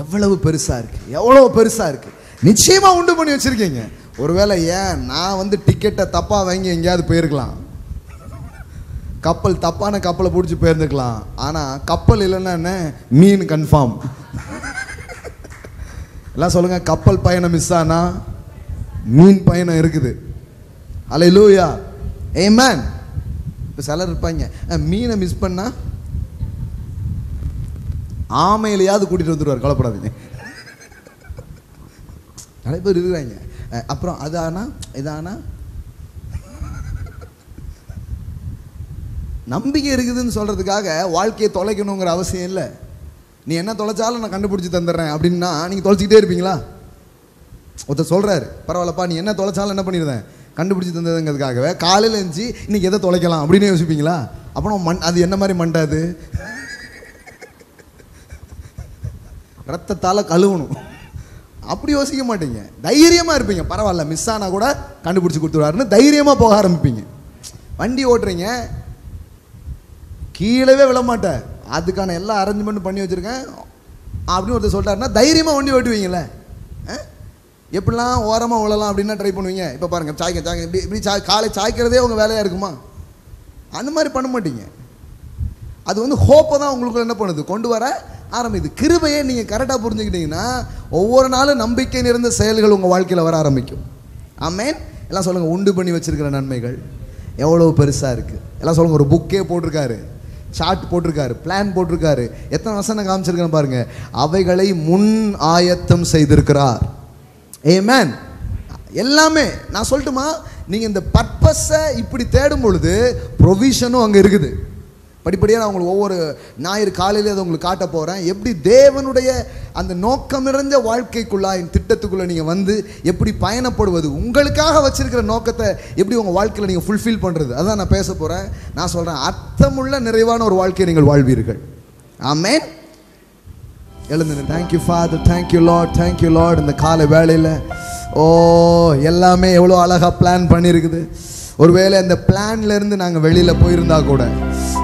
எவ்வளவு பெருசா இருக்கு, எவ்வளவு பெருசா இருக்கு. நிச்சயமா உண்டு பண்ணி வச்சிருக்கீங்க. ஒருவேளை ஏன் நான் டிக்கெட்டை தப்பா வாங்கி எங்கேயாவது போயிருக்கலாம், கப்பல் தப்பான கப்பலை பிடிச்சி போயிருந்துக்கலாம். ஆனா கப்பல் இல்லைன்னா என்ன, மீன் கன்ஃபார்ம். எல்லாம் சொல்லுங்க, கப்பல் பயணம் மிஸ் ஆனா மீன் பயணம் இருக்குது. அல்லேலூயா, ஆமென். இப்போ சிலர் இருப்பாங்க, மீனை மிஸ் பண்ணா ஆமையிலையாவது கூட்டிட்டு வந்துடுவார், கவலைப்படாதீங்க. நிறைய பேர் இருக்கிறாங்க. அப்புறம் அதானா இதானா நம்பிக்கை இருக்குதுன்னு சொல்றதுக்காக வாழ்க்கையை தொலைக்கணுங்கிற அவசியம் இல்லை. நீ என்ன தொலைச்சாலும் நான் கண்டுபிடிச்சி தந்துடுறேன் அப்படின்னா நீங்க தொலைச்சிக்கிட்டே இருப்பீங்களா? ஒருத்தர் சொல்றாரு, பரவாயில்லப்பா நீ என்ன தொலைச்சாலும் என்ன பண்ணிடுறேன் கண்டுபிடிச்சி தந்ததுங்கிறதுக்காகவே காலையில் இருந்துச்சு இன்னைக்கு எதை தொலைக்கலாம் அப்படின்னு யோசிப்பீங்களா? அப்புறம் அது என்ன மாதிரி மண்டாது? ரத்தத்தால கழுவணும் அப்படி யோசிக்க மாட்டீங்க. தைரியமா இருப்பீங்க. பரவாயில்ல மிஸ் ஆனா கூட கண்டுபிடிச்சி கொடுத்துருவாருன்னு தைரியமா போக ஆரம்பிப்பீங்க. வண்டி ஓட்டுறீங்க, கீழவே விழமாட்டேன், அதுக்கான எல்லா அரேஞ்ச்மெண்ட் பண்ணி வச்சிருக்கேன் அப்படின்னு ஒருத்தர் சொல்லிட்டாருன்னா தைரியமா வண்டி ஓட்டுவீங்களே. எப்படிலாம் ஓரமாக விழலாம் அப்படின்னா ட்ரை பண்ணுவீங்க. இப்போ பாருங்க, சாய்க்க இப்படி காலை சாய்க்கிறதே உங்கள் வேலையாக இருக்குமா? அந்த மாதிரி பண்ண மாட்டீங்க. அது ஹோப்பை தான் உங்களுக்கு என்ன பண்ணுது, கொண்டு வர ஆரம்பிக்குது. கிருபையை நீங்கள் கரெக்டாக புரிஞ்சுக்கிட்டீங்கன்னா ஒவ்வொரு நாளும் நம்பிக்கை நிறைந்த செயல்கள் உங்கள் வாழ்க்கையில் வர ஆரம்பிக்கும். ஆமென். எல்லாம் சொல்லுங்கள், உண்டு பண்ணி வச்சிருக்கிற நன்மைகள் எவ்வளோ பெருசாக இருக்குது. எல்லாம் சொல்லுங்கள், ஒரு புக்கே போட்டிருக்காரு, சார்ட் போட்டிருக்காரு, பிளான் போட்டிருக்காரு. எத்தனை வசனம் காமிச்சிருக்கேன் பாருங்க. அவைகளை முன் ஆயத்தம் செய்திருக்கிறார். ஆமென். எல்லாமே நான் சொல்லட்டுமா, நீங்க இந்த பர்பஸை இப்படி தேடும் பொழுது ப்ரொவிஷனும் அங்கே இருக்குது. படிப்படியாக நான் உங்களுக்கு ஒவ்வொரு ஞாயிறு காலையிலே அதை உங்களுக்கு காட்ட போகிறேன். எப்படி தேவனுடைய அந்த நோக்கம் நிறைஞ்ச வாழ்க்கைக்குள்ளா திட்டத்துக்குள்ளே நீங்கள் எப்படி பயணப்படுவது, உங்களுக்காக வச்சிருக்கிற நோக்கத்தை எப்படி உங்கள் வாழ்க்கையில் நீங்கள் ஃபுல்ஃபில் பண்ணுறது, அதான் நான் பேச போகிறேன். நான் சொல்கிறேன், அர்த்தமுள்ள நிறைவான ஒரு வாழ்க்கையை நீங்கள் வாழ்வீர்கள். ஆமென். எழுந்து, thank you father, thank you Lord, thank you Lord. இந்த காலை வேளையில் எல்லாமே எவ்வளோ அழகாக பிளான் பண்ணியிருக்குது. ஒருவேளை அந்த பிளான்ல இருந்து நாங்கள் வெளியில் போயிருந்தா கூட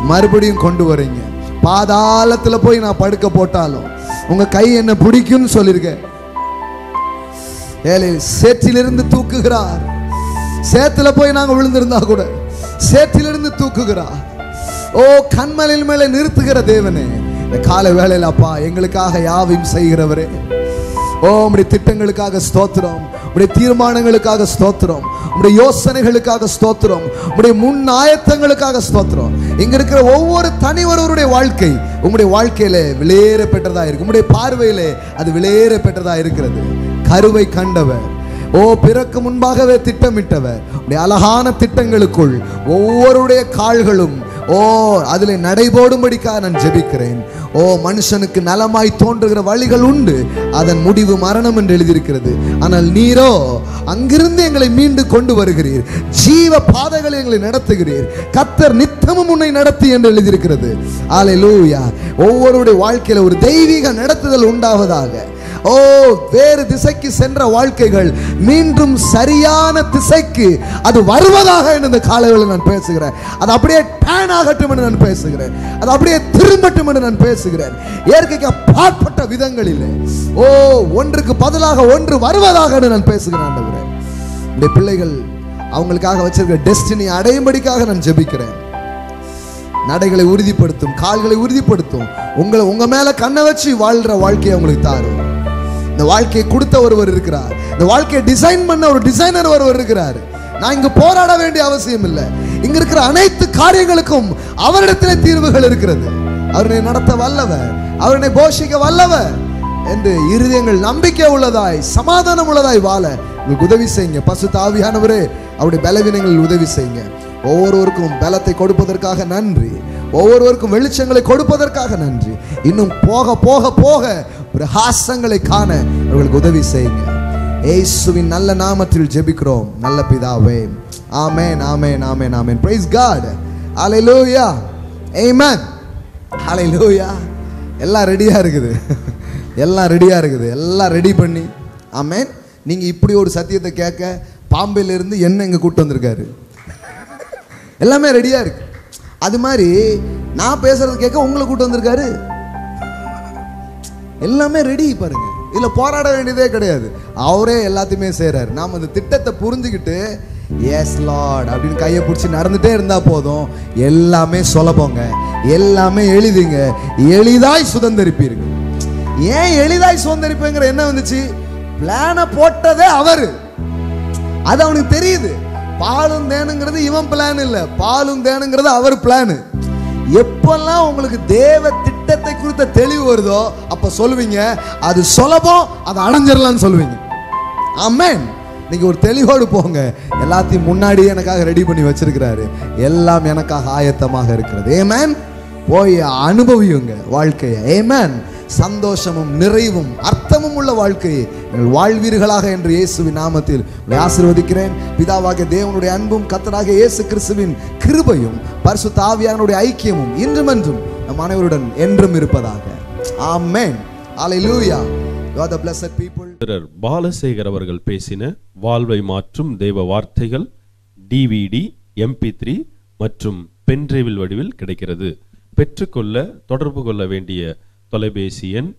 மறுபடியும் கொண்டு வரீங்க. பாதாளத்தில் போய் நான் படுக்க போட்டாலும் உங்க கை என்ன பிடிக்கும்னு சொல்லியிருக்கேன். சேற்றிலிருந்து தூக்குகிறார். சேத்துல போய் நாங்கள் விழுந்திருந்தா கூட சேற்றிலிருந்து தூக்குகிறார். ஓ, கண்மலையின் மேலே நிறுத்துகிற தேவனே, இந்த காலை வேளையில் அப்பா எங்களுக்காக யாவையும் செய்கிறவரே, ஓ உம்முடைய திட்டங்களுக்காக ஸ்தோத்திரம், உம்முடைய தீர்மானங்களுக்காக ஸ்தோத்திரம், உம்முடைய யோசனைகளுக்காக ஸ்தோத்திரம், உம்முடைய முன் ஆயத்தங்களுக்காக ஸ்தோத்திரம். இங்க இருக்கிற ஒவ்வொரு தனிவருடைய வாழ்க்கை உம்முடைய வாழ்க்கையில விலையேற பெற்றதா இருக்கு. உம்முடைய பார்வையிலே அது விலையேற பெற்றதா இருக்கிறது. கருவை கண்டவர், ஓ பிறக்கு முன்பாகவே திட்டமிட்டவர், உடைய அழகான திட்டங்களுக்குள் ஒவ்வொருடைய கால்களும் ஓ அதில் நடைபோடும்படிக்காக நான் ஜெபிக்கிறேன். ஓ, மனுஷனுக்கு நலமாய் தோன்றுகிற வழிகள் உண்டு, அதன் முடிவு மரணம் என்று எழுதியிருக்கிறது. ஆனால் நீரோ அங்கிருந்து எங்களை மீண்டு கொண்டு வருகிறீர், ஜீவ பாதைகளை எங்களை நடத்துகிறீர். கர்த்தர் நித்தமும் உன்னை நடத்தி என்று எழுதியிருக்கிறது. அல்லேலூயா. ஒவ்வொருடைய வாழ்க்கையில ஒரு தெய்வீக நடத்துதல் உண்டாவதாக. ஓ, வேறு திசைக்கு சென்ற வாழ்க்கைகள் மீண்டும் சரியான திசைக்கு அது வருவதாக இந்த காலையில் நான் பேசுகிறேன். அது அப்படியே டேன் ஆகட்டும் என்று நான் பேசுகிறேன். அது அப்படியே திரும்பட்டும் என்று நான் பேசுகிறேன். இயற்கைக்கு அப்பாற்பட்ட விதங்களில் ஓ ஒன்றுக்கு பதிலாக ஒன்று வருவதாக நான் பேசுகிறேன். ஆண்டவரே, இந்த பிள்ளைகள் அவங்களுக்காக வச்சிருக்கிற டெஸ்டினி அடையும்படிக்காக நான் ஜெபிக்கிறேன். நடைகளை உறுதிப்படுத்தும், கால்களை உறுதிப்படுத்தும், உங்க மேல கண்ணை வச்சு வாழ்ற வாழ்க்கையை அவங்களுக்கு தாரும். இந்த வாழ்க்கையை கொடுத்த ஒருவர் இருக்கிறார். இந்த வாழ்க்கையை டிசைன் பண்ண ஒரு டிசைனர் ஒருவர் இருக்கிறார். நான் இங்கு போராட வேண்டிய அவசியம் இல்லை. இங்க இருக்கிற அனைத்து காரியங்களுக்கும் அவரிடத்திலே தீர்வுகள் இருக்கிறது. அவரை நடத்த வல்லவர், அவரை போஷிக்க வல்லவர் என்று இருதயங்கள் நம்பிக்கை உள்ளதாய் சமாதானம் உள்ளதாய் வாழ உங்களுக்கு உதவி செய்யுங்க. பரிசுத்த ஆவியானவரே, அவருடைய பலவீனங்களில் உதவி செய்யுங்க. ஒவ்வொருவருக்கும் பலத்தை கொடுப்பதற்காக நன்றி. ஒவ்வொருவருக்கும் வெளிச்சங்களை கொடுப்பதற்காக நன்றி. இன்னும் போக போக போக பிரகாசங்களை காண அவர்களுக்கு உதவி செய்யுங்க. இயேசுவின் நல்ல நாமத்தில் ஜெபிக்கிறோம் நல்ல பிதாவே. ஆமென், ஆமென், ஆமென், ஆமென். Praise God. Hallelujah. Amen. Hallelujah. எல்லாம் ரெடியா இருக்குது. எல்லாம் ரெடியா இருக்குது. எல்லாம் ரெடி பண்ணி. ஆமென். நீங்க இப்படி ஒரு சத்தியத்தை கேட்க பாம்பேல இருந்து என்ன இங்க கூட்டு வந்திருக்காரு. எல்லாமே ரெடியா இருக்கு. அது மாதிரி நான் பேசுறது கேட்க உங்களை கூட்டு வந்திருக்காரு. எல்லாமே ரெடி பாருங்க. இதுல போராட வேண்டியதே கிடையாது. அவரே எல்லாத்தையுமே செய்றாரு. நாம அந்த திட்டத்தை புரிஞ்சுக்கிட்டு எஸ் லார்ட் அப்படின்னு கையை பிடிச்சி நடந்துட்டே இருந்தா போதும். எல்லாமே சுலபங்க, எல்லாமே எளிதுங்க. எளிதாய் சுதந்திரிப்பீர்கள். ஏன் எளிதாய் சுதந்திரிப்பேங்கிற என்ன வந்துச்சு? பிளான போட்டதே அவரு. அது அவனுக்கு தெரியுது. பாலும் தேனுங்கிறது இவன் பிளான் இல்ல, பாலும் தேனுங்கிறது அவர் பிளான். எப்பெல்லாம் உங்களுக்கு தேவ திட்டத்தை குறித்த தெளிவு வருதோ அப்ப சொல்லுவீங்க அது சுலபம், அதை அடைஞ்சிடலாம்னு சொல்லுவீங்க. ஆமென். நீங்க ஒரு தெளிவோடு போங்க. எல்லாத்தையும் முன்னாடியே எனக்காக ரெடி பண்ணி வச்சிருக்கிறாரு. எல்லாம் எனக்காக ஆயத்தமாக இருக்கிறது. ஆமென். போய் அனுபவியுங்க வாழ்க்கையை. ஆமென். சந்தோஷமும் நிறைவும் அர்த்தமும் உள்ள வாழ்க்கையை நீங்கள் வாழ்வீர்களாக என்று இயேசுவின் நாமத்தில் ஆசீர்வதிக்கிறேன். பிதாவாகிய தேவனுடைய அன்பும் கர்த்தராகிய இயேசு கிறிஸ்துவின் கிருபையும் பரிசுத்த ஆவியானவருடைய ஐக்கியமும் இன்றும் என்றும் நம் அனைவருடன் என்றும் இருப்பதாக. ஆமென். ஹல்லேலூயா. You are the blessed people. Balasekar அவர்கள் பேசின வாழ்வை மாற்றும் தேவ வார்த்தைகள் DVD, MP3 மற்றும் பென்டிரைவில் வடிவில் கிடைக்கிறது. பெற்றுக்கொள்ள தொடர்பு கொள்ள வேண்டிய தொலைபேசி எண்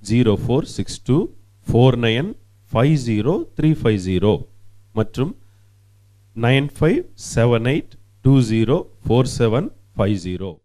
04624950 மற்றும் 9578204750.